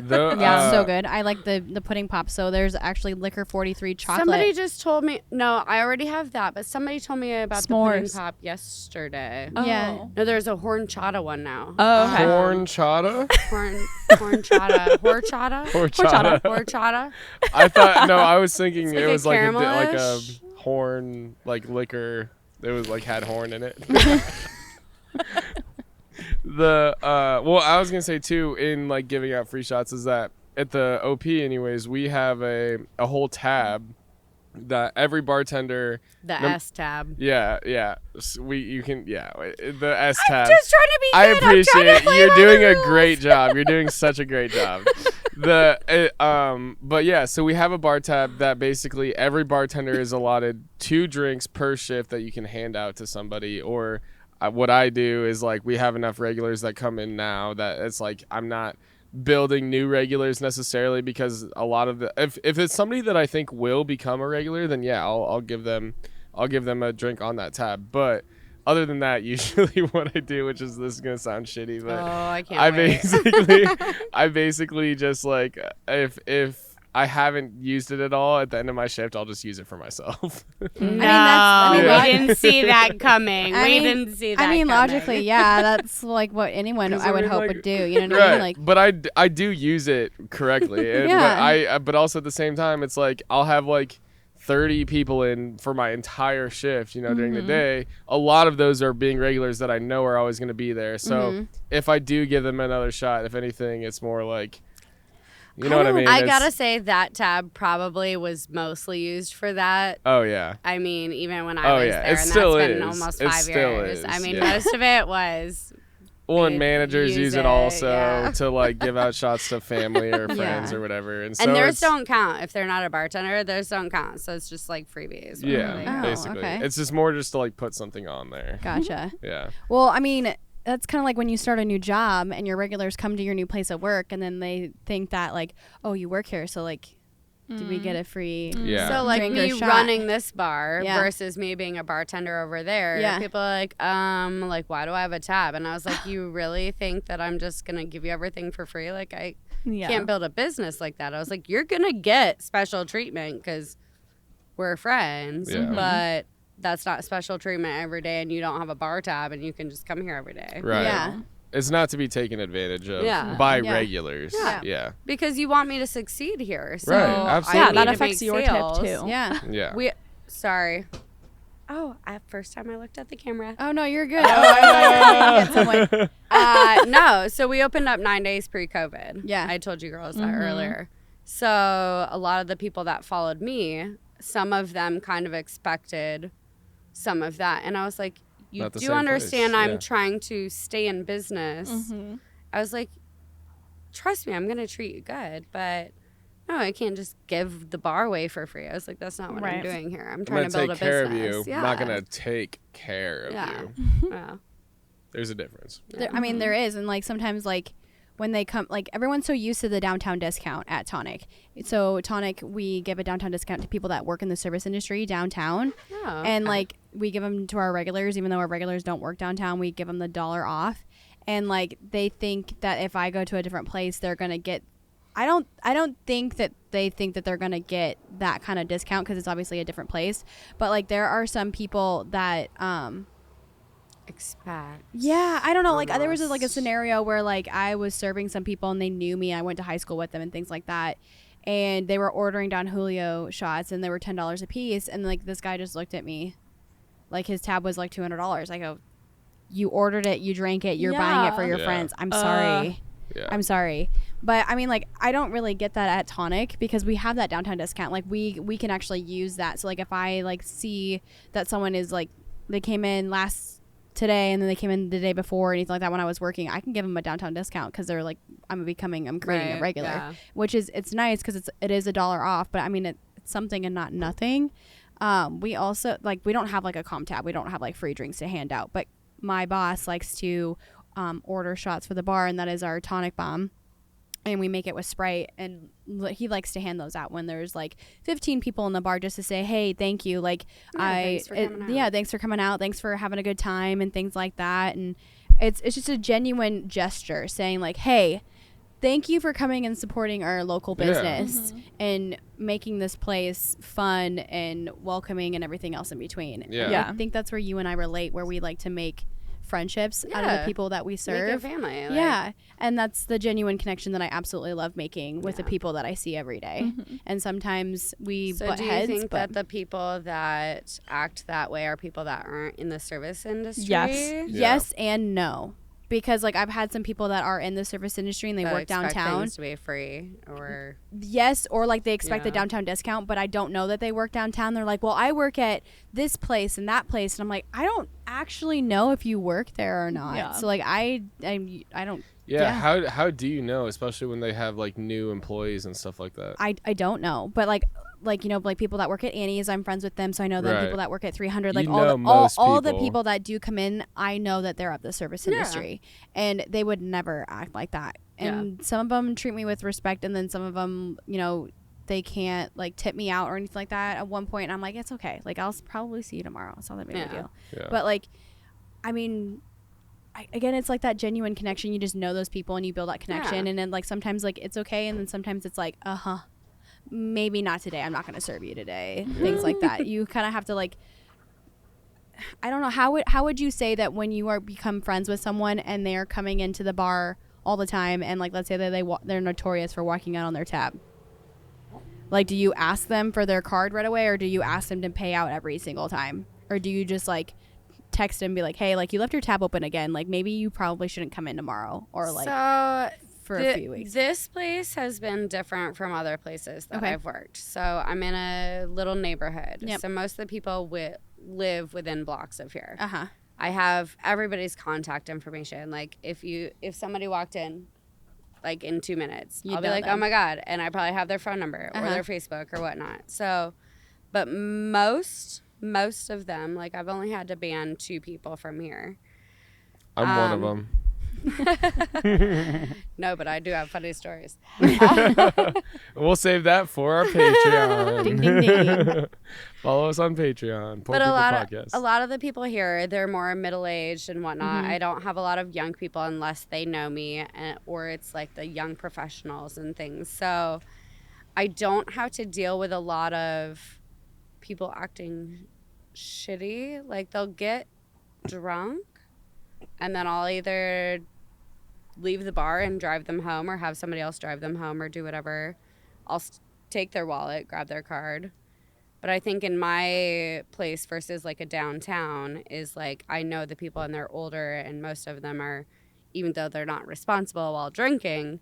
Yeah, so good. I like the pudding pop. So there's actually liquor 43 chocolate. Somebody just told me. No, I already have that, but somebody told me about the pudding S'mores. pop yesterday. Yeah. No, there's a horchata one now. Oh, okay. Corn chata. Horchata. Horchata. Horchata. Horchata. I thought I was thinking It's it like a was like a caramelish. horn like liquor. It was like had horn in it. Well, I was gonna say too in like giving out free shots is that at the OP anyways we have a whole tab that every bartender The S tab. the S tab. Just trying to be I good. I'm trying appreciate to it. play You're by doing the a rules. great job. You're doing such a great job. But yeah, so we have a bar tab that basically every bartender is allotted 2 drinks per shift that you can hand out to somebody. Or what I do is like we have enough regulars that come in now that it's like I'm not building new regulars necessarily because a lot of the if it's somebody that I think will become a regular, then yeah, I'll give them a drink on that tab. But other than that, usually what I do, which is this is gonna sound shitty, but I can't wait. I basically just like if I haven't used it at all at the end of my shift, I'll just use it for myself. We didn't see that coming. I We mean- didn't see that I mean, coming. logically, yeah, that's like what anyone 'Cause I would mean, hope like- would do. You know what I mean? Like, but I do use it correctly. Yeah. But also at the same time, it's like I'll have like 30 people in for my entire shift, during the day. A lot of those are being regulars that I know are always going to be there. So if I do give them another shot, if anything, it's more like, you know what I mean? I It's- gotta say that tab probably was mostly used for that. Oh, yeah. I mean, even when I Oh, was yeah. there, It and still that's been is. almost It 5 still years. is, I mean, yeah. most of it was. Well, and They'd managers use it use also yeah. to like give out shots to family or friends or whatever. And so And theirs it's- don't count if they're not a bartender. Theirs don't count, so it's just like freebies. Yeah, really. Oh, basically. okay. It's just more just to like put something on there. gotcha. Yeah. Well, I mean, that's kind of like when you start a new job and your regulars come to your new place of work and then they think that like, oh, you work here, so like Do we get a free? Yeah. So like Drink or me shot. running this bar Yeah. versus me being a bartender over there. Yeah. People are like, why do I have a tab? And I was like, you really think that I'm just gonna give you everything for free? Like I can't build a business like that. I was like, you're gonna get special treatment because we're friends, Yeah. but that's not special treatment every day, and you don't have a bar tab, and you can just come here every day. Right. Yeah. It's not to be taken advantage of Yeah. by Yeah. regulars. Yeah. Yeah. Because you want me to succeed here. So Right, I absolutely. Yeah, need that to affects make your sales. tip too. Yeah. Sorry. Oh, first time I looked at the camera. Oh no, you're good. Oh, I get someone. No, so we opened up 9 days pre-COVID. Yeah. I told you girls that earlier. So a lot of the people that followed me, some of them kind of expected some of that. And I was like, you Not the do same understand place, I'm yeah. trying to stay in business. I was like, trust me, I'm going to treat you good. But no, I can't just give the bar away for free. I was like, that's not what I'm Right. doing here. I'm I'm trying going to to build take a care of business. you. Yeah. I'm not going to take care of Yeah. you. Yeah. There's a difference. I mean, there is, and like sometimes like when they come, like everyone's so used to the downtown discount at Tonic. So Tonic, we give a downtown discount to people that work in the service industry downtown, Oh, and okay. like we give them to our regulars, even though our regulars don't work downtown. We give them the $1 off, and like they think that if I go to a different place, they're gonna get. I don't think that they think that they're gonna get that kind of discount because it's obviously a different place. But like there are some people that Expat. yeah, I don't know. Like there was Almost. like a scenario where like I was serving some people and they knew me. I went to high school with them and things like that. And they were ordering Don Julio shots and they were $10 a piece. And like this guy just looked at me, like his tab was like $200. I go, you ordered it, you drank it, you're buying it for your Yeah. friends. I'm sorry. Yeah. I'm sorry. But I mean, like, I don't really get that at Tonic because we have that downtown discount. Like we can actually use that. So like if I like see that someone is like, they came in today and then they came in the day before or anything like that when I was working, I can give them a downtown discount because they're like, I'm creating a Right, regular, yeah. which is, it's nice because it is $1 off, but I mean, it's something and not nothing. We also like, we don't have like a comp tab. We don't have like free drinks to hand out, but my boss likes to order shots for the bar, and that is our tonic bomb. And we make it with Sprite, and he likes to hand those out when there's like 15 people in the bar just to say, hey, thank you. Like, thanks for coming out. thanks for coming out. Thanks for having a good time and things like that. And it's just a genuine gesture saying like, hey, thank you for coming and supporting our local business and making this place fun and welcoming and everything else in between. Yeah. And Yeah. I think that's where you and I relate, where we like to make friendships out of Yeah. the people that we Make serve. your family. Like, Yeah, and that's the genuine connection that I absolutely love making with the people that I see every day. And sometimes we So butt do you heads, think but that the people that act that way are people that aren't in the service industry? Yes. yes and no, because like I've had some people that are in the service industry and they That work expect downtown. things to be free, or Yes, or like they expect the Yeah. downtown discount, but I don't know that they work downtown. They're like, well, I work at this place and that place, and I'm like, I don't actually know if you work there or not. Yeah. So like I don't. Yeah. How do you know, especially when they have like new employees and stuff like that? I don't know, but like you know, like people that work at Annie's, I'm friends with them, so I know them. Right. People that work at 300, like You all know the, most all the people. people that do come in, I know that they're of the service industry, and they would never act like that. And some of them treat me with respect, and then some of them, you know, they can't like tip me out or anything like that. At one point, I'm like, it's okay. Like I'll probably see you tomorrow. It's not that big of a deal. Yeah. But like, I mean. Again, it's like that genuine connection. You just know those people and you build that connection. Yeah. And then like sometimes like it's okay. And then sometimes it's like, maybe not today. I'm not going to serve you today. Things like that. You kind of have to like, I don't know. How would you say that when you are become friends with someone and they're coming into the bar all the time and like, let's say that they're notorious for walking out on their tab. Like, do you ask them for their card right away, or do you ask them to pay out every single time? Or do you just like text and be like, hey, like you left your tab open again, like maybe you probably shouldn't come in tomorrow, or like for a few weeks. This place has been different from other places that I've worked. So I'm in a little neighborhood. Yep. So most of the people live within blocks of here. Uh-huh. I have everybody's contact information. Like if somebody walked in like in 2 minutes, You'd I'll be know like, them. oh my God. And I probably have their phone number or their Facebook or whatnot. So, but most of them, like I've only had to ban 2 people from here. I'm one of them. No, but I do have funny stories. We'll save that for our Patreon. Ding, ding, ding. Follow us on Patreon. Poor But People a Podcast. lot of the people here, they're more middle-aged and whatnot. Mm-hmm. I don't have a lot of young people unless they know me, or it's like the young professionals and things. So I don't have to deal with a lot of people acting shitty. Like, they'll get drunk, and then I'll either leave the bar and drive them home, or have somebody else drive them home, or do whatever. I'll take their wallet, grab their card. But I think in my place versus like a downtown is like, I know the people and they're older, and most of them are, even though they're not responsible while drinking,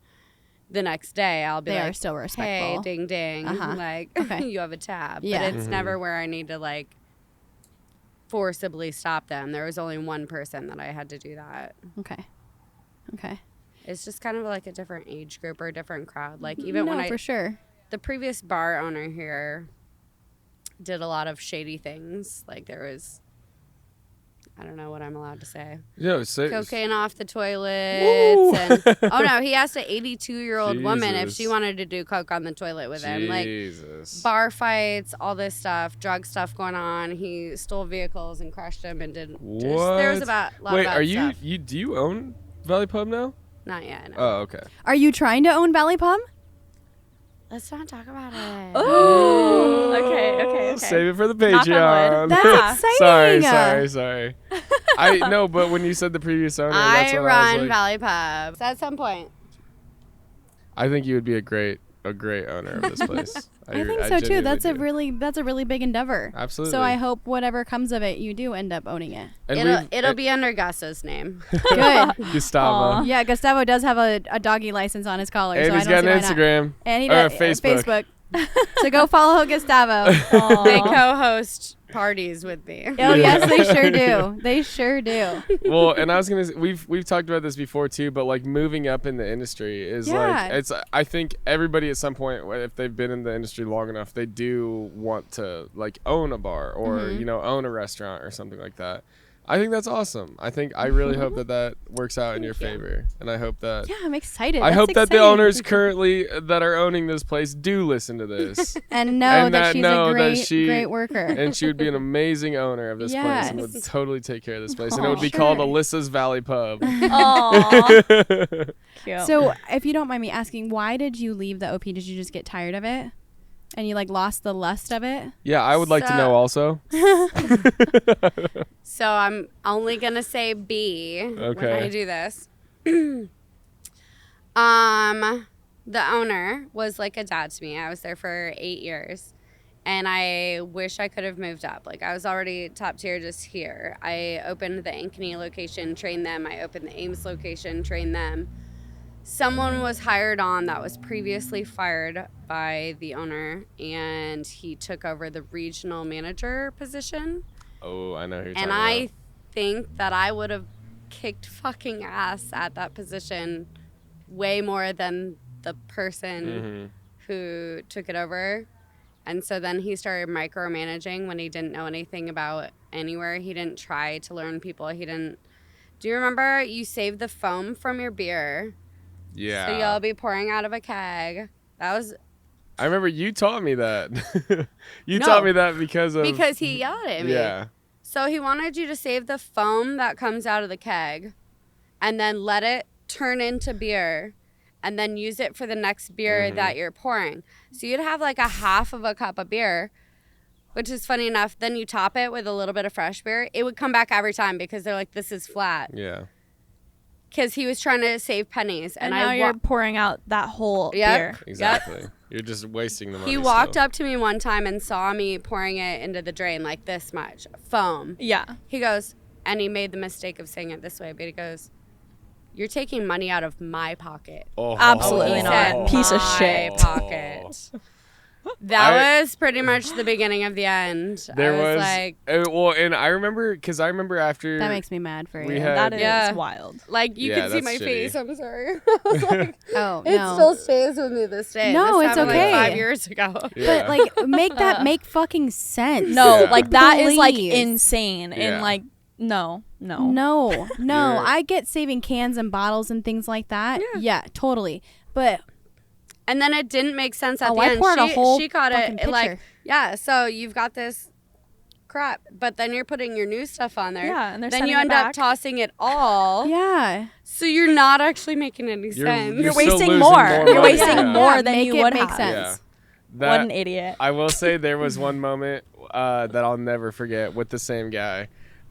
the next day I'll be They like, are still hey, respectful. ding, ding, like, Okay. you have a tab. Yeah. But it's never where I need to like forcibly stop them. There was only one person that I had to do that. Okay. It's just kind of like a different age group or a different crowd. Like, even No, when for sure. the previous bar owner here did a lot of shady things. Like, there was, I don't know what I'm allowed to say, cocaine off the toilets. And, oh no, he asked an 82-year-old woman if she wanted to do coke on the toilet with him. Like, bar fights, all this stuff, drug stuff going on. He stole vehicles and crushed them and did. What? There was a lot of Wait, bad are stuff. do you own Valley Pub now? Not yet. No. Oh, okay. Are you trying to own Valley Pub? Let's not talk about it. Oh. Okay. Save it for the Knock on Patreon. wood. That's exciting. Sorry. I know, but when you said the previous owner, that's I what I run was like. Valley Pub. So at some point. I think you would be a great owner of this place. I think so too. genuinely That's a do. really big endeavor. Absolutely. So I hope whatever comes of it, you do end up owning it. And It'll be under Gus's name. Good. Gustavo. Yeah, Gustavo does have a doggy license on his collar. And so he's I don't got an see why not. Instagram. And he Or does Facebook. So go follow Gustavo. They co-host parties with me. Oh yes, they sure do. They sure do. Well, and I was gonna say, we've talked about this before too, but like moving up in the industry is like, it's, I think everybody at some point, if they've been in the industry long enough, they do want to like own a bar or own a restaurant or something like that. I think that's awesome. I really hope that works out in your favor, and I hope that. Yeah, I'm excited. I That's hope that the exciting. owners currently that are owning this place do listen to this. and know and that she's know a that great worker. And she would be an amazing owner of this place and would Yes. totally take care of this place. And it would be Sure. called Alyssa's Valley Pub. Aww. Cute. So, if you don't mind me asking, why did you leave the OP? Did you just get tired of it? And you like lost the lust of it? Yeah, I would like to know also. So I'm only gonna say B when I do this. The owner was like a dad to me. I was there for 8 years, and I wish I could have moved up. Like, I was already top tier just here. I opened the Ankeny location, trained them. I opened the Ames location, trained them. Someone was hired on that was previously fired by the owner, and he took over the regional manager position. Oh, I know who you're And talking I about. think that I would have kicked fucking ass at that position way more than the person who took it over. And so then he started micromanaging when he didn't know anything about anywhere. He didn't try to learn people. He didn't. Do you remember you saved the foam from your beer? Yeah. So you'll be pouring out of a keg. That was I remember you taught me that. You No. taught me that because he yelled at me. Yeah. So he wanted you to save the foam that comes out of the keg and then let it turn into beer and then use it for the next beer that you're pouring. So you'd have like a half of a cup of beer, which is funny enough. Then you top it with a little bit of fresh beer. It would come back every time because they're like, this is flat. Yeah. Because he was trying to save pennies. And now you're pouring out that whole beer. Exactly. You're just wasting the money. He walked up to me one time and saw me pouring it into the drain like this much foam. Yeah. He goes, and he made the mistake of saying it this way, but he goes, you're taking money out of my pocket. Oh, Absolutely He not. said, Piece of "My shit." pocket. That was pretty much the beginning of the end. There I was was like, well, and I remember after That makes me mad for you. we had That is Yeah. wild. like you Yeah, can see that's my shitty. face. I'm sorry. I was like, Oh, it no. still stays with me this day. No, This it's happened, okay. Like 5 years ago. Yeah. But like make that make fucking sense. No, Yeah. like that is like Please. insane Yeah. and like No. No. You're- I get saving cans and bottles and things like that. Yeah, totally. But And then it didn't make sense at the I end. poured a whole she got fucking it like, pitcher. yeah, so you've got this crap, but then you're putting your new stuff on there. Yeah, and they're then sending you it end up back. tossing it all. yeah. So you're not actually making any sense. You're still wasting losing more. more You're money. wasting Yeah. more than make you it would make have. sense. Yeah. What an idiot. I will say there was one moment that I'll never forget with the same guy.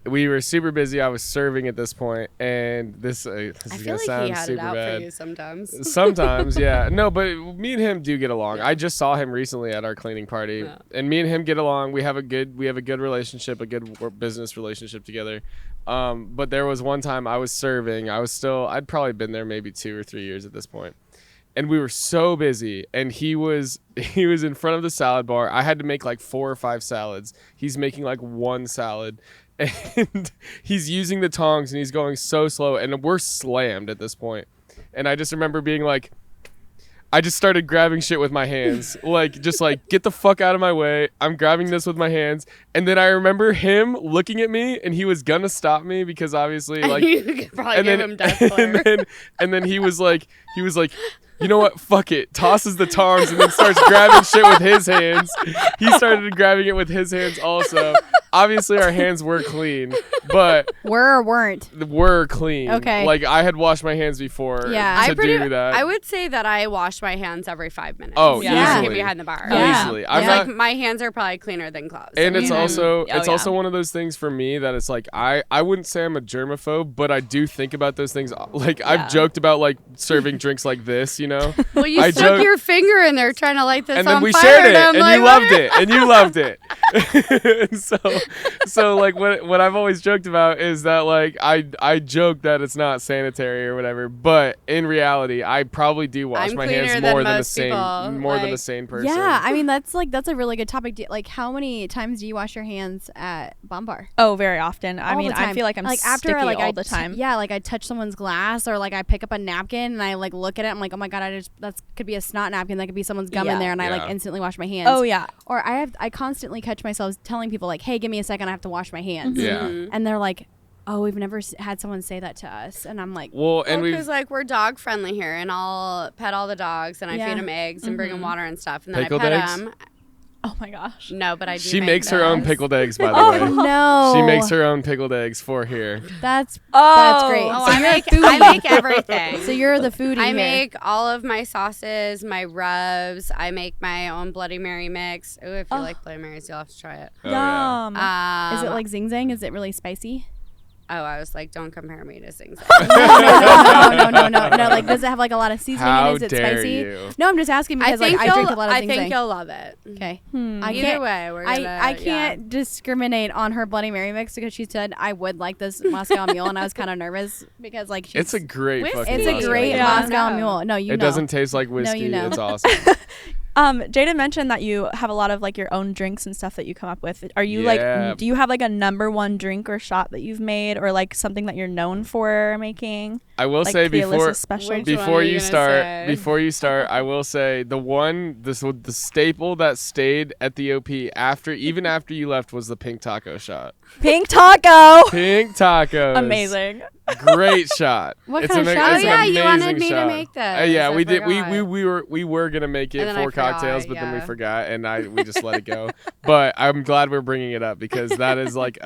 We were super busy. I was serving at this point, and this I is feel gonna like sound he had it super out bad. for you sometimes. Sometimes, yeah. No, but me and him do get along. I just saw him recently at our cleaning party, and me and him get along. We have a good relationship, a good business relationship together. But there was one time I was serving. I'd probably been there maybe 2 or 3 years at this point. And we were so busy, and he was in front of the salad bar. I had to make like 4 or 5 salads. He's making like 1 salad, and he's using the tongs, and he's going so slow, and we're slammed at this point. And I just remember being like, I just started grabbing shit with my hands, just get the fuck out of my way. I'm grabbing this with my hands, and then I remember him looking at me, and he was gonna stop me because obviously You could probably give him death glare. and then he was like, you know what? Fuck it. Tosses the tongs and then starts grabbing shit with his hands. He started grabbing it with his hands also. Obviously, our hands were clean, but Were or weren't? were clean. Okay. Like, I had washed my hands before Yeah. to do that. I would say that I wash my hands every 5 minutes. Oh, Yeah. easily. Behind the bar. Yeah. Easily. I'm It's not... like my hands are probably cleaner than gloves. And it's also Oh, yeah. also one of those things for me that it's like I wouldn't say I'm a germaphobe, but I do think about those things. Like I've joked about like serving drinks like this, you know. well, you I stuck joke- your finger in there trying to light this and on then we fire, shared it, I'm and like, you what? loved it, and you loved it. so like what I've always joked about is that like I joke that it's not sanitary or whatever, but in reality, I probably do wash I'm my cleaner hands than more than the most same people, more than a like- sane person. Yeah, I mean that's a really good topic. Like, how many times do you wash your hands at Bomb Bar? Oh, very often. I All mean, the time. I feel like I'm after sticky like all the time. Like I touch someone's glass, or like I pick up a napkin and I like look at it. I'm like, oh my god, that could be a snot napkin. That could be someone's gum in Yeah. there, and I like Yeah. instantly wash my hands. Oh, yeah. Or I constantly catch myself telling people like, hey, give me a second, I have to wash my hands. Yeah. And they're like, oh, we've never had someone say that to us, and I'm like, Well, and we Because like we're dog friendly here, and I'll pet all the dogs, and I Yeah. feed them eggs and bring them water and stuff, and then Pickled I pet eggs? them. Oh my gosh. No, but I do. she make makes her own those. pickled eggs, by the oh way. no, She makes her own pickled eggs for here. That's Oh. great. Oh, So I you're a make foodie. everything. So you're the foodie I here. make all of my sauces, my rubs. I make my own Bloody Mary mix. Ooh, if you like Bloody Marys, you'll have to try it. Oh, yeah. Yum. Is it like zing zang? Is it really spicy? Oh, I was like, don't compare me to things. No. Like, does it have like a lot of seasoning? How and is it dare spicy? you. No, I'm just asking because like I drink a lot of I zing think zang. you'll love it. Okay. Either can't- way, we're gonna. I can't discriminate on her Bloody Mary mix because she said I would like this Moscow Mule, and I was kind of nervous because like It's a great Whiskey. fucking it's a Moscow great Mule. Yeah. Moscow No. Mule. No, you It know. doesn't taste like whiskey. you know. It's awesome. Jaydn mentioned that you have a lot of like your own drinks and stuff that you come up with. Are you Yeah. like, do you have like a number one drink or shot that you've made, or like something that you're known for making? I will Like say the before Alyssa special. Which one before are you you gonna start say? before you start, I will say the staple that stayed at the OP even after you left was the pink taco shot. Pink taco. Pink tacos. Amazing. Great shot. What it's kind of an, shot it's is an it? Oh, yeah, you wanted amazing me to shot. make this. Yeah, I we did. forgot. We were gonna make it And then I for cocktails, but then we forgot, forgot, and we just let it go. But I'm glad we're bringing it up because that is like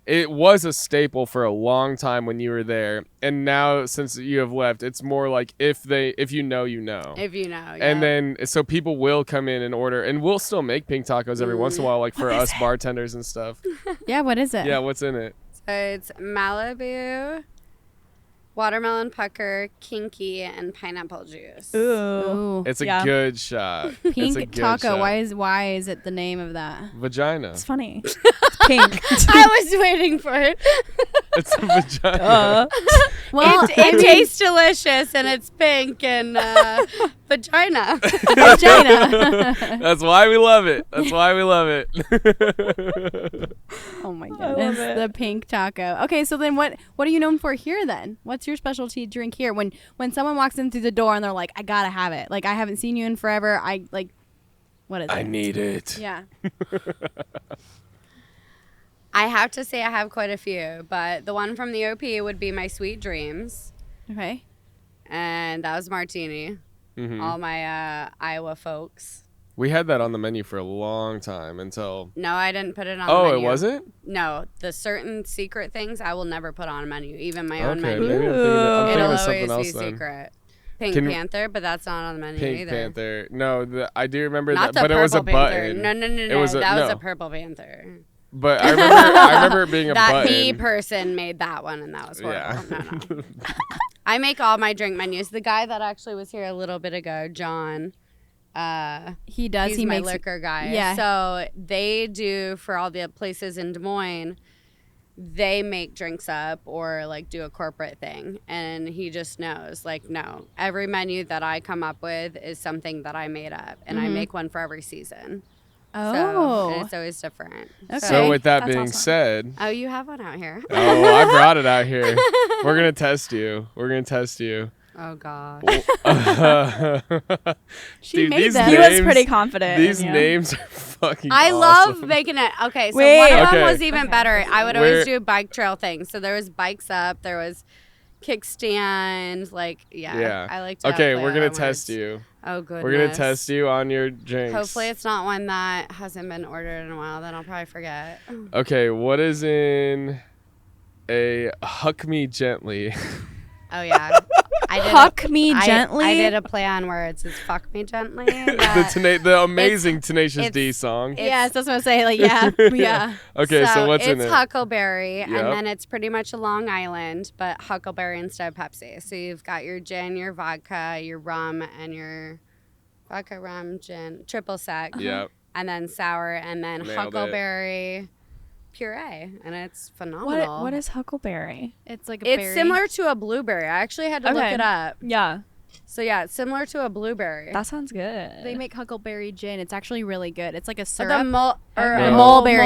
it was a staple for a long time when you were there, and now since you have left, it's more like if you know, you know. If you know. Yeah. And then so people will come in and order, and we'll still make pink tacos every once in a while, like for us bartenders and stuff. Yeah. What is it? Yeah, what's in it? So it's Malibu, watermelon pucker, kinky, and pineapple juice. Ooh. Ooh. It's a Yeah. good shot. It's a Pink good taco. shot. Why is it the name of that? Vagina. It's funny. It's pink. I was waiting for it. It's a vagina. Well, It tastes delicious, and it's pink and vagina. vagina. That's why we love it. That's why we love it. Oh my love goodness, it. the pink taco. Okay, so then what are you known for here then? What's your specialty drink here? When someone walks in through the door and they're like, I gotta have it. Like I haven't seen you in forever. What is it? I need it. Yeah. I have to say I have quite a few, but the one from the OP would be my Sweet Dreams. Okay. And that was martini. Mhm. All my Iowa folks. We had that on the menu for a long time until. No, I didn't put it on the Oh, menu. it wasn't? No, the certain secret things I will never put on a menu, even my own Okay, menu. maybe I'm thinking It'll of something always else be then. secret. Pink Can- Panther, but that's not on the menu Pink either. Panther. No, I do remember Not that, the but it was a Purple Panther. button. No, It was that was no. a Purple Panther. But I remember it being a That button. me person made that one, and that was horrible. Yeah. No. I make all my drink menus. The guy that actually was here a little bit ago, John. He does. He's He my makes liquor guy. Yeah. So they do for all the places in Des Moines. They make drinks up or like do a corporate thing, and he just knows like no, every menu that I come up with is something that I made up, and I make one for every season. So, and it's always different. Okay. So with that That's being awesome. said, Oh, you have one out here. oh, I brought it out here. We're gonna test you. Oh gosh. She Dude, made these them. He was names- pretty confident. These in you. names are fucking. I awesome. love making it. Okay, so Wait. one of them Okay. was even better. I would always Where- do bike trail things. So there was bikes up, there was kickstand, like Yeah. I like to. Okay, play we're gonna on test words. you. Oh goodness. We're gonna test you on your drinks. Hopefully it's not one that hasn't been ordered in a while. Then I'll probably forget. Okay, what is in a Huck Me Gently? Oh yeah. Huck me gently. I did a play on words. It's fuck me gently. The amazing Tenacious D it's- song. Yes, that's what I'm saying. Like, yeah, yeah. Okay, so what's in it's it? Huckleberry, Yep. and then it's pretty much a Long Island, but Huckleberry instead of Pepsi. So you've got your gin, your vodka, your rum, and your vodka, rum, gin, triple sec. Yep. And then sour, and then Nailed it. Huckleberry puree, and it's phenomenal. What is huckleberry? It's like a It's berry. similar to a blueberry. I actually had to look Okay. it up. Yeah, So yeah, it's similar to a blueberry. that sounds good. They make huckleberry gin. It's actually really good. It's like a the syrup. mulberry. Mulberry.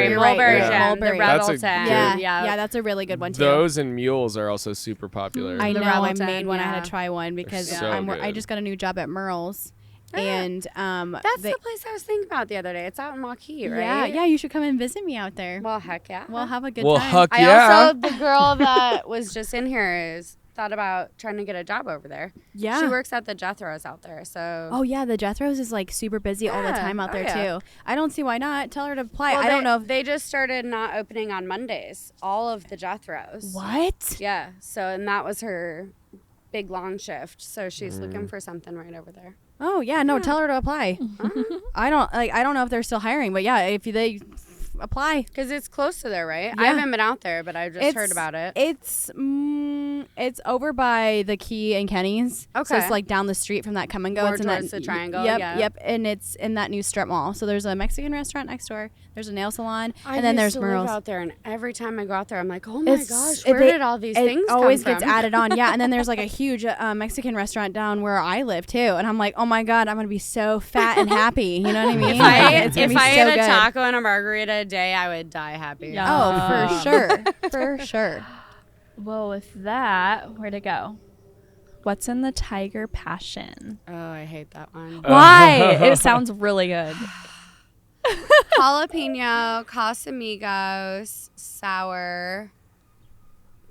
No, mulberry Yeah. gin. The Mulberry. That's a Rebelton. good- Yeah, that's a really good one too. Those and mules are also super popular. I The know. I Rebelton, made one. I had yeah. to try one because so I good. just got a new job at Merle's, and That's the place I was thinking about the other day. It's out in Marquis, right? yeah. You should come and visit me out there. Well, heck yeah. We'll have a good Well, time. huck I yeah. also, the girl that was just in here is thought about trying to get a job over there. Yeah. She works at the Jethro's out there, so. Oh yeah, the Jethro's is like super busy all the Yeah. time out Oh, there yeah. too. I don't see why not. Tell her to apply. Well, I don't know. They just started not opening on Mondays. All of the Jethro's. What? Yeah. So, and that was her big long shift. So she's looking for something right over there. Oh yeah, no. Tell her to apply. I don't know if they're still hiring, but yeah, if they apply. Because it's close to there, right? I Yeah. haven't been out there, but I just heard about it. It's over by the Key and Kenny's. So Okay. it's like down the street from that Come and Go. More It's in towards that, the Triangle, Yep, yeah. yep. And it's in that new strip mall. So there's a Mexican restaurant next door. There's a nail salon, I and then used there's to live Merle's. out there, and every time I go out there, I'm like, oh my It's- gosh, it- where they- did all these it things always come gets from? added on, yeah. And then there's like a huge Mexican restaurant down where I live too, and I'm like, oh my god, I'm gonna be so fat and happy. You know what I mean? It's gonna If be I so ate a good. taco and a margarita a day, I would die happy. Yeah. Oh, for sure, for sure. Well, with that, where to go? What's in the Tiger Passion? Oh, I hate that one. Why? It sounds really good. Jalapeno, Casamigos, sour.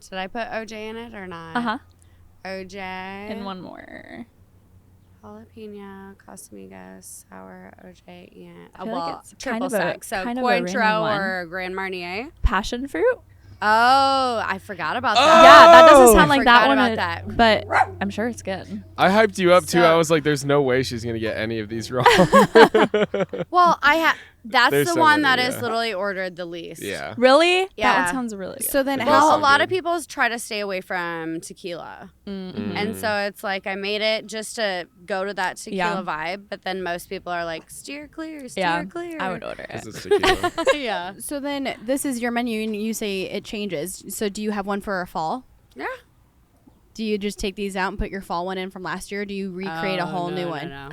Did I put OJ in it or not? OJ. And one more. Jalapeno, Casamigos, sour, OJ, and I feel like it's triple kind of a- sec. So kind of a random Cointreau one. or Grand Marnier. Passion fruit? Oh, I forgot about that. Yeah, that doesn't sound I like that forgot one. about that. But I'm sure it's good. I hyped you up too. So- I was like, "There's no way she's gonna get any of these wrong." Well, that's There's the so one many, that is yeah. literally ordered the least. Yeah. Really? Yeah. That one sounds really good. So then It Well, does a sound lot good. of people try to stay away from tequila. And so it's like I made it just to go to that tequila vibe, but then most people are like, steer clear, steer clear. I would order it. 'Cause it's tequila. Yeah. So then this is your menu, and you say it changes. So do you have one for a fall? Yeah. Do you just take these out and put your fall one in from last year? Or do you recreate a whole new one? No.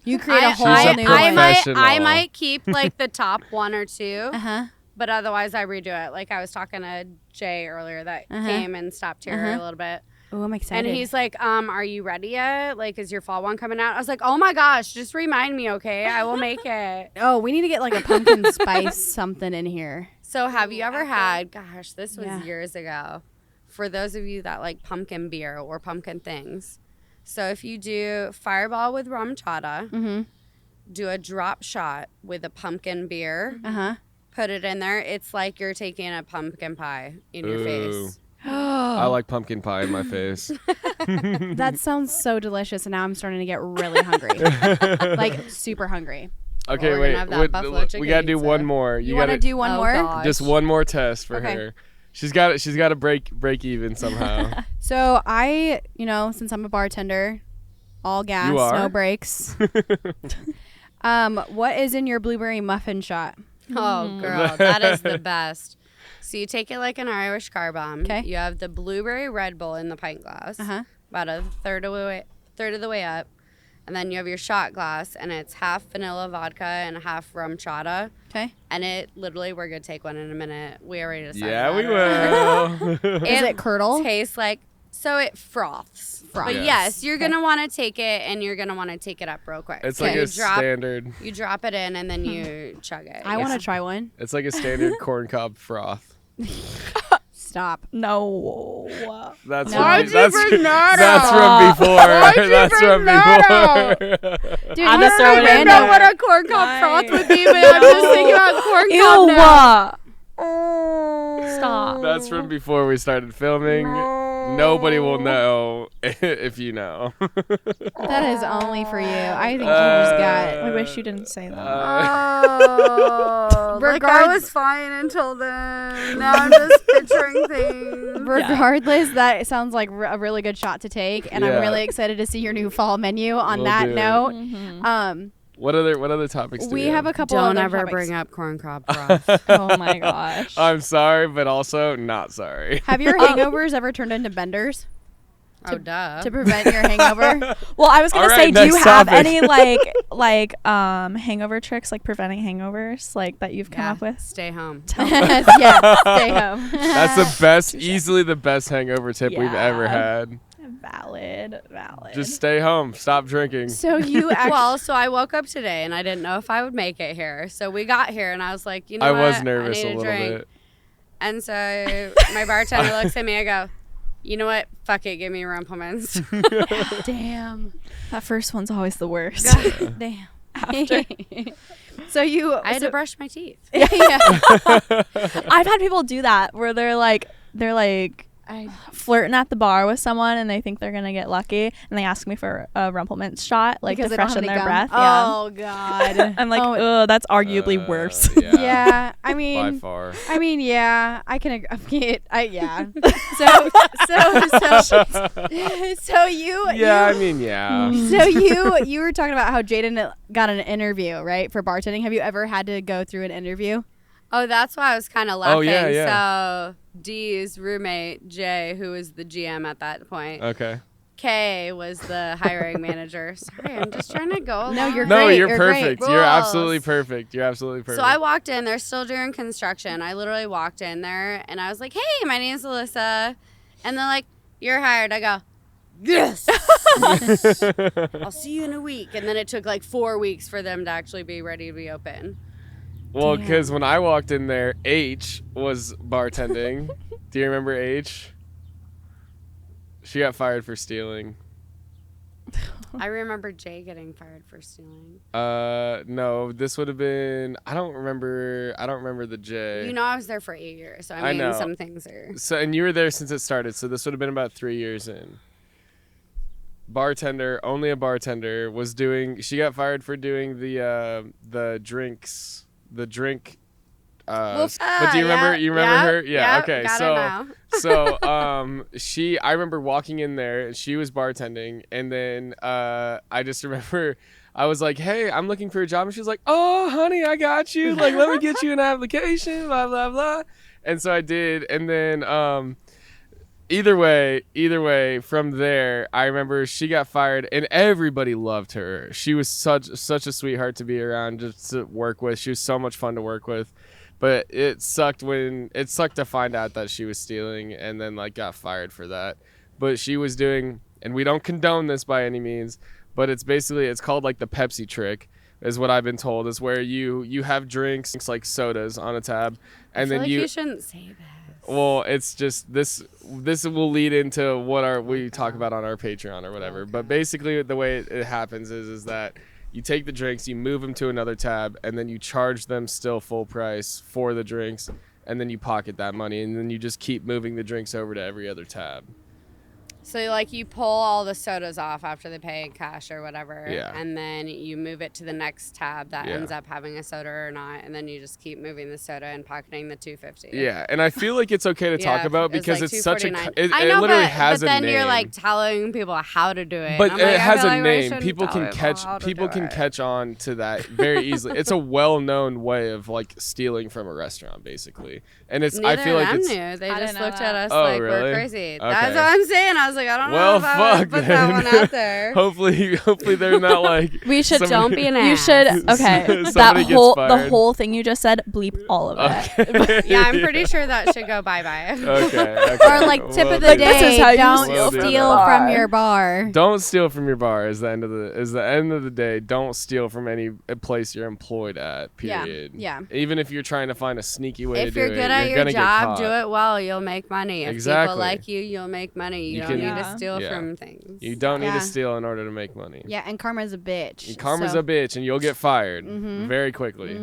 You create a whole She's a new I one. might professional. keep like the top one or two, Uh-huh. but otherwise I redo it. Like I was talking to Jay earlier that Uh-huh. came and stopped here a little bit. Oh, I'm excited. And he's like, are you ready yet? Like, is your fall one coming out? I was like, oh my gosh, just remind me, okay? I will make it. oh, we need to get like a pumpkin spice something in here. So have you ever had, gosh, this was Yeah. years ago, for those of you that like pumpkin beer or pumpkin things. So if you do Fireball with rum chata, Mm-hmm. do a drop shot with a pumpkin beer, Uh-huh. put it in there, it's like you're taking a pumpkin pie in your Ooh. face. I like pumpkin pie in my face. That sounds so delicious, and now I'm starting to get really hungry. Like, super hungry. Okay, We're gonna wait. have that buffalo we chicken gotta do pizza. one more. You want to do one Oh, more? gosh. just one more test for Okay. her. She's got to break even somehow. So I, since I'm a bartender, all gas, You are? no brakes. What is in your blueberry muffin shot? Oh, girl, that is the best. So you take it like an Irish car bomb. 'Kay. You have the blueberry Red Bull in the pint glass, Uh-huh. about a third of the way up. And then you have your shot glass, and it's half vanilla vodka and half rum chata. Okay. And it literally, we're going to take one in a minute. We already decided Yeah, we that. will. Is it curdle? Tastes like, so it froths. But Yes. yes, you're going to want to take it, and you're going to want to take it up real quick. It's So like you a standard. You drop it in, and then you chug it. I want to try one. It's like a standard corn cob froth. Stop. No. That's Why'd from, you that's, bring that that's up? from before. Why'd you That's bring from that before. Dude, I'm you just throw throwing it it in in know there. what a corn cob Nice. froth would be, but I'm just thinking about corn Ew. cob now. Stop. That's from before we started filming. Nobody will know if you know. That is only for you. I think you just got. I wish you didn't say that. Oh, like I was fine until then. Now I'm just picturing things. Regardless, that sounds like a really good shot to take, and Yeah. I'm really excited to see your new fall menu. On We'll that do it. note, Mm-hmm. What other topics do we have a couple. Don't other ever topics. bring up corn cob froth. Oh my gosh. I'm sorry, but also not sorry. Have your hangovers ever turned into benders Oh, duh. to prevent your hangover? Well, I was gonna All right, say, do you next have topic. any hangover tricks, like preventing hangovers, like that you've come Yeah, up with? stay home. Yeah, stay home. That's the best, easily the best hangover tip we've ever Yeah. had. Valid. Just stay home. Stop drinking. So you actually. Well, so I woke up today and I didn't know if I would make it here. So we got here and I was like, you know I what? was nervous I a need little drink. bit. And so my bartender looks at me. I go, you know what? Fuck it. Give me Rumplemans. Damn. That first one's always the worst. Damn. After. So you. I had to brush my teeth. Yeah. I've had people do that where they're like flirting at the bar with someone and they think they're gonna get lucky and they ask me for a Rumplemints shot, like Because to they don't have freshen any their gum. breath. Oh God. I'm like, Oh, ugh, that's arguably worse. Yeah. yeah. I By mean. far. I mean, yeah, I can. Yeah. So you. Yeah, I You, mean, yeah. so you were talking about how Jaydn got an interview, right, for bartending. Have you ever had to go through an interview? Oh, that's why I was kind of laughing. Oh, yeah. So Dee's roommate, Jay, who was the GM at that point, Okay. Kay was the hiring manager. Sorry, I'm just trying to go. No, you're along. No, great. you're You're perfect. great. You're Rules. absolutely perfect. You're absolutely perfect. So I walked in. They're still doing construction. I literally walked in there and I was like, "Hey, my name's Alyssa," and they're like, "You're hired." I go, "Yes." I'll see you in a week. And then it took like 4 weeks for them to actually be ready to be open. Well, Damn. because when I walked in there, H was bartending. Do you remember H? She got fired for stealing. I remember Jay getting fired for stealing. No, this would have been. I don't remember the J. You know, I was there for 8 years, so I I mean, know. some things are. So, and you were there since it started, so this would have been about 3 years in. Bartender, only a bartender, was doing. She got fired for doing the drinks, the drink. But do you remember? You remember her? Yeah. Okay. Got So. it now. So I remember walking in there and she was bartending, and then I just remember I was like, hey, I'm looking for a job, and she was like, oh honey, I got you, like let me get you an application, blah blah blah. And so I did, and then either way from there, I remember she got fired and everybody loved her. She was such a sweetheart to be around, just to work with. She was so much fun to work with. But it sucked to find out that she was stealing and then like got fired for that. but she was doing, and we don't condone this by any means, but it's called like the Pepsi trick, is what I've been told, is where you have drinks like sodas on a tab, and then you shouldn't say that. Well, it's just this will lead into what we talk about on our Patreon or whatever. Okay. But basically the way it happens is that you take the drinks, you move them to another tab, and then you charge them still full price for the drinks, and then you pocket that money, and then you just keep moving the drinks over to every other tab. So, like, you pull all the sodas off after they pay in cash or whatever, yeah. and then you move it to the next tab that ends up having a soda or not, and then you just keep moving the soda and pocketing the $2.50. Yeah, and I feel like it's okay to talk about because it's such a it know, literally has a name. But then you're like telling people how to do it. But it has a name. People can catch on to that very easily. It's a well-known way of like stealing from a restaurant, basically. And it's Neither I feel like it's knew. They just looked at us like really? We're crazy. Okay. That's what I'm saying. I was like, I don't know if I would put that one out there. Hopefully they're not like we should don't be an ass. You should the whole thing you just said, bleep all of it. Yeah, I'm pretty sure that should go bye-bye. Okay. Or like tip of the day, don't steal from your bar. Don't steal from your bar is the end of the day. Don't steal from any place you're employed at, period. Yeah. Even if you're trying to find a sneaky way to do it. If you're good at your job, do it well, you'll make money. If people like you, you'll make money. You don't need to steal from things. You don't need to steal in order to make money. Yeah, and karma's a bitch. And karma's a bitch, and you'll get fired very quickly.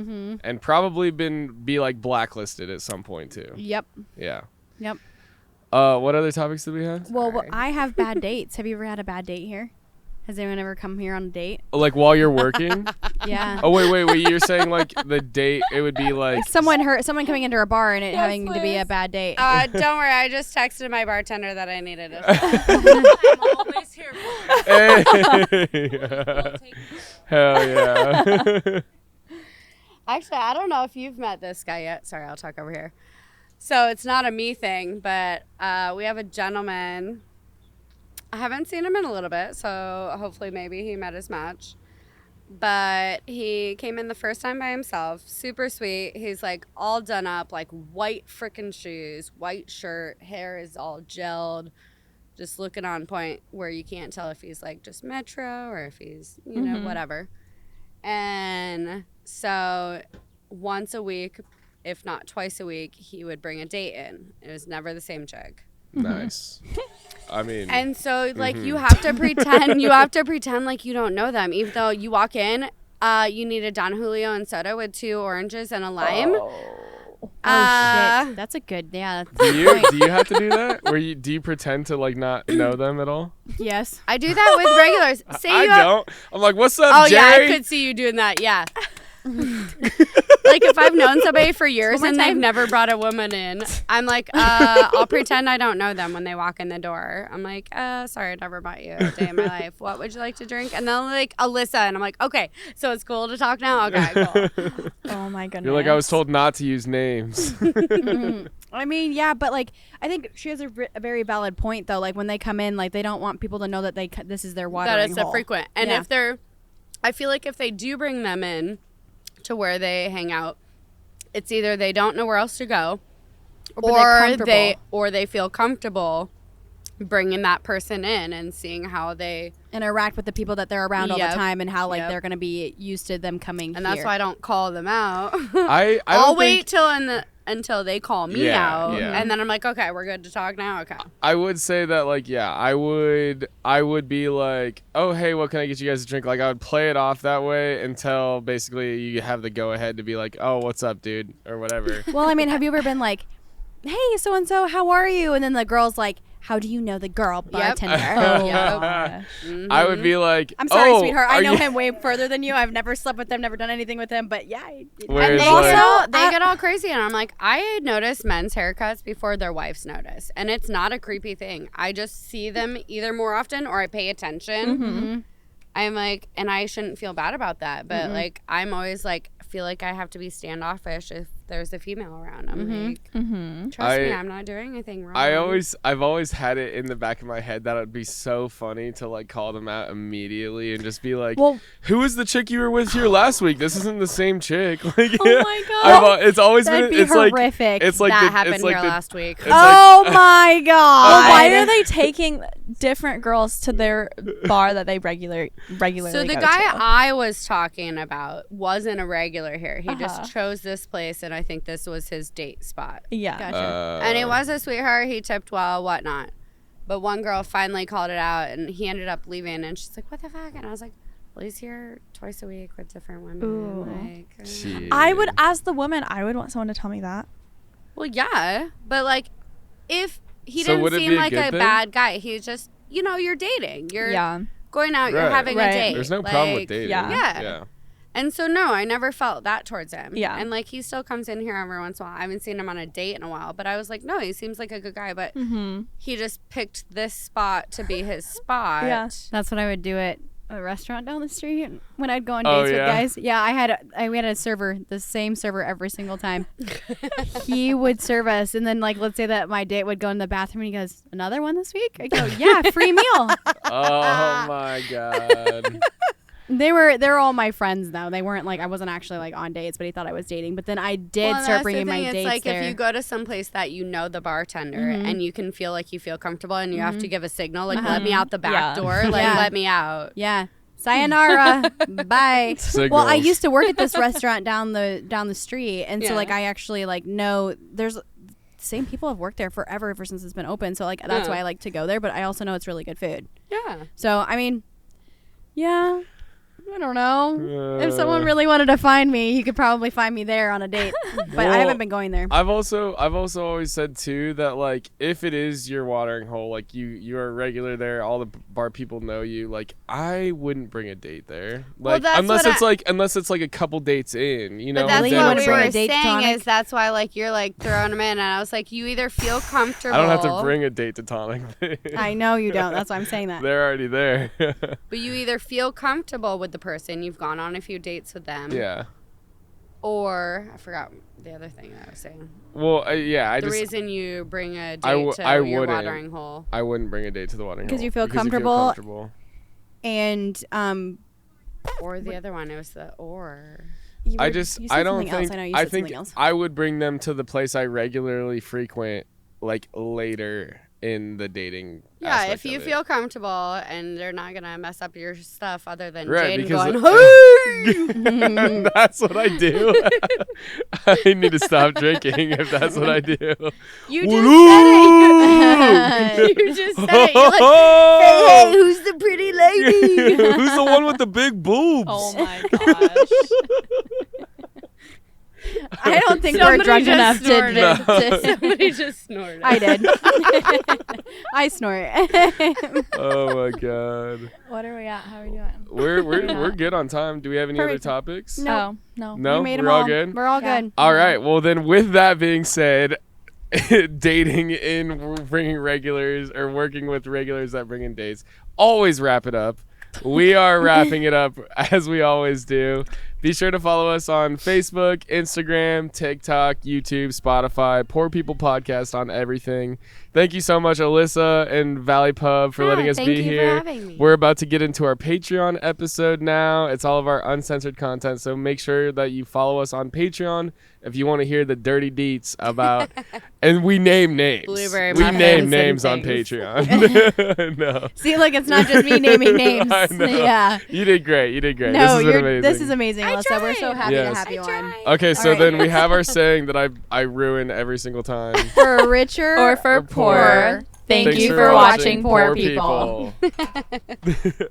And probably be like blacklisted at some point too. Yep. Yeah. Yep. What other topics did we have? Well, I have bad dates. Have you ever had a bad date here? Has anyone ever come here on a date? Like while you're working? Yeah. Oh wait. You're saying like the date? It would be like someone coming into a bar and it having to be a bad date. Don't worry. I just texted my bartender that I needed it. I'm always here for you. Hey. Hell yeah. Actually, I don't know if you've met this guy yet. Sorry, I'll talk over here. So it's not a me thing, but we have a gentleman. I haven't seen him in a little bit, so hopefully maybe he met his match. But he came in the first time by himself. Super sweet. He's like all done up, like white frickin' shoes, white shirt, hair is all gelled, just looking on point where you can't tell if he's like just Metro or if he's, you know, whatever. And so once a week, if not twice a week, he would bring a date in. It was never the same chick. Nice. I mean, and so like you have to pretend like you don't know them, even though you walk in, you need a Don Julio and soda with 2 oranges and a lime. Shit, that's a good do you have to do that? Do you pretend to like not know them at all? Yes, I do that with regulars. I don't. I'm like, what's up, Jerry? Oh yeah, I could see you doing that. Yeah. Like if I've known somebody for years and they've never brought a woman in, I'm like, I'll pretend I don't know them when they walk in the door. I'm like, sorry, I never met you a day in my life. What would you like to drink? And they'll like, Alyssa. And I'm like, okay, so it's cool to talk now? Okay, cool. Oh my goodness. You're like, I was told not to use names. I mean, yeah, but like, I think she has a very valid point though. Like when they come in, like they don't want people to know that this is their watering hole. That it's a frequent. And I feel like if they do bring them in to where they hang out, it's either they don't know where else to go, or they feel comfortable bringing that person in and seeing how they interact with the people that they're around all the time and how like they're going to be used to them coming and here. That's why I don't call them out. I'll wait until they call me out, and then I'm like, okay, we're good to talk now. Okay. I would say that like, I would be like, oh hey, what can I get you guys to drink? Like I would play it off that way until basically you have the go ahead to be like, oh, what's up, dude, or whatever. Well, I mean, have you ever been like, hey, so and so, how are you? And then the girl's like, how do you know the girl bartender? I would be like, I'm sorry, sweetheart. I know him way further than you. I've never slept with him, never done anything with him, but yeah. And they get all crazy, and I'm like, I notice men's haircuts before their wives notice, and it's not a creepy thing. I just see them either more often or I pay attention. I'm like, and I shouldn't feel bad about that, but like I'm always like, feel like I have to be standoffish there's a female around. I'm like, Mm-hmm. trust me, I'm not doing anything wrong. I've always had it in the back of my head that it would be so funny to like call them out immediately and just be like, Well, who was the chick you were with here last week? This isn't the same chick. Like, oh my god. it's always That'd been be it's like horrific. it's like that the, happened it's like here the, last week. it's Oh my god. Well, why are they taking different girls to their bar that they regularly So the go guy to? I was talking about wasn't a regular here. He Uh-huh. just chose this place, and I think this was his date spot. Yeah. Gotcha. And he was a sweetheart. He tipped well, whatnot. But one girl finally called it out, and he ended up leaving. And she's like, "What the fuck?" And I was like, "Well, he's here twice a week with different women." Ooh. Like, Shit. I would, as the woman, I would want someone to tell me that. well, yeah, but like, if he So didn't would it seem be a like good a thing? bad guy, he's just, you're dating. You're Yeah. going out. You're Right. having Right. a date. There's no problem with Like, dating. yeah. Yeah. And so, no, I never felt that towards him. Yeah. And, like, he still comes in here every once in a while. I haven't seen him on a date in a while. But I was like, no, he seems like a good guy. But Mm-hmm. he just picked this spot to be his spot. Yeah. That's what I would do at a restaurant down the street when I'd go on Oh, dates yeah? with guys. Yeah, we had a server, the same server every single time. He would serve us, and then like let's say that my date would go in the bathroom and he goes, "Another one this week?" I go, "Yeah, free meal." Oh my god. They were all my friends though. They weren't like I wasn't actually like on dates, but he thought I was dating. But then I did Well, start that's bringing the thing. my It's dates like there. if you go to some place that you know the bartender and you can feel like you feel comfortable and you have to give a signal, like, let me out the back Yeah. door. Like, Yeah. let me out. Yeah. Sayonara. Bye. Well, I Signals. used to work at this restaurant down the street, and so Yeah. like I actually like know there's same people have worked there forever ever since it's been open. So like that's Yeah. why I like to go there. But I also know it's really good food. Yeah. So I mean, yeah. I don't know. If Uh, someone really wanted to find me, he could probably find me there on a date. But I Well, haven't been going there. I've also always said too that like if it is your watering hole, like you're a regular there, all the bar people know you, like I wouldn't bring a date there. Like that's unless what it's like a couple dates in, you know. But that's Really? You then what wanna we it's bring were a like, date to saying Tonic? is that's why like you're like throwing them in, and I was like, you either feel comfortable. I don't have to bring a date to Tonic. I know you don't. That's why I'm saying that. They're already there. But you either feel comfortable with the person, you've gone on a few dates with them, Yeah. or I forgot the other thing I was saying. Well, I The just reason you bring a date I to your wouldn't. watering hole. I wouldn't bring a date to the watering hole. Because you feel comfortable. And Or the other one, it was the or. you I were- just you said I don't something else. think I know you I said think something else. I would bring them to the place I regularly frequent like later in the dating. Yeah, aspect if you of it. feel comfortable and they're not gonna mess up your stuff other than Right, Jaydn because going, hey! that's what I do. I need to stop drinking if that's what I do. You just said it. You just said it. You're like, hey, who's the pretty lady? Who's the one with the big boobs? Oh my gosh. I don't think we're Somebody drunk just enough snorted. to. Somebody just snorted. I did. I snort. Oh my god. What are we at? How are we doing? We're good on time. Do we have any other Perfect. topics? No. No. No, We made 'em we're all good. We're all Yeah. good. All right. Well, then, with that being said, dating in bringing regulars or working with regulars that bring in dates, always wrap it up. We are wrapping it up as we always do. Be sure to follow us on Facebook, Instagram, TikTok, YouTube, Spotify, Poor People Podcast on everything. Thank you so much, Alyssa and Valley Pub, for letting us thank be you for here. having me. We're about to get into our Patreon episode now. It's all of our uncensored content, so make sure that you follow us on Patreon if you want to hear the dirty deets about. And we name names. Blueberry we muffins name and names on things. Patreon. No. See, like it's not just me naming names. I know. Yeah. You did great. You did great. No, this is amazing. This is amazing, Alyssa. We're so happy Yes. to have you on. Okay, so All right. then we have our saying that I ruin every single time. For richer Or for Or poor. poor. Thank Thanks you for watching Poor People. People.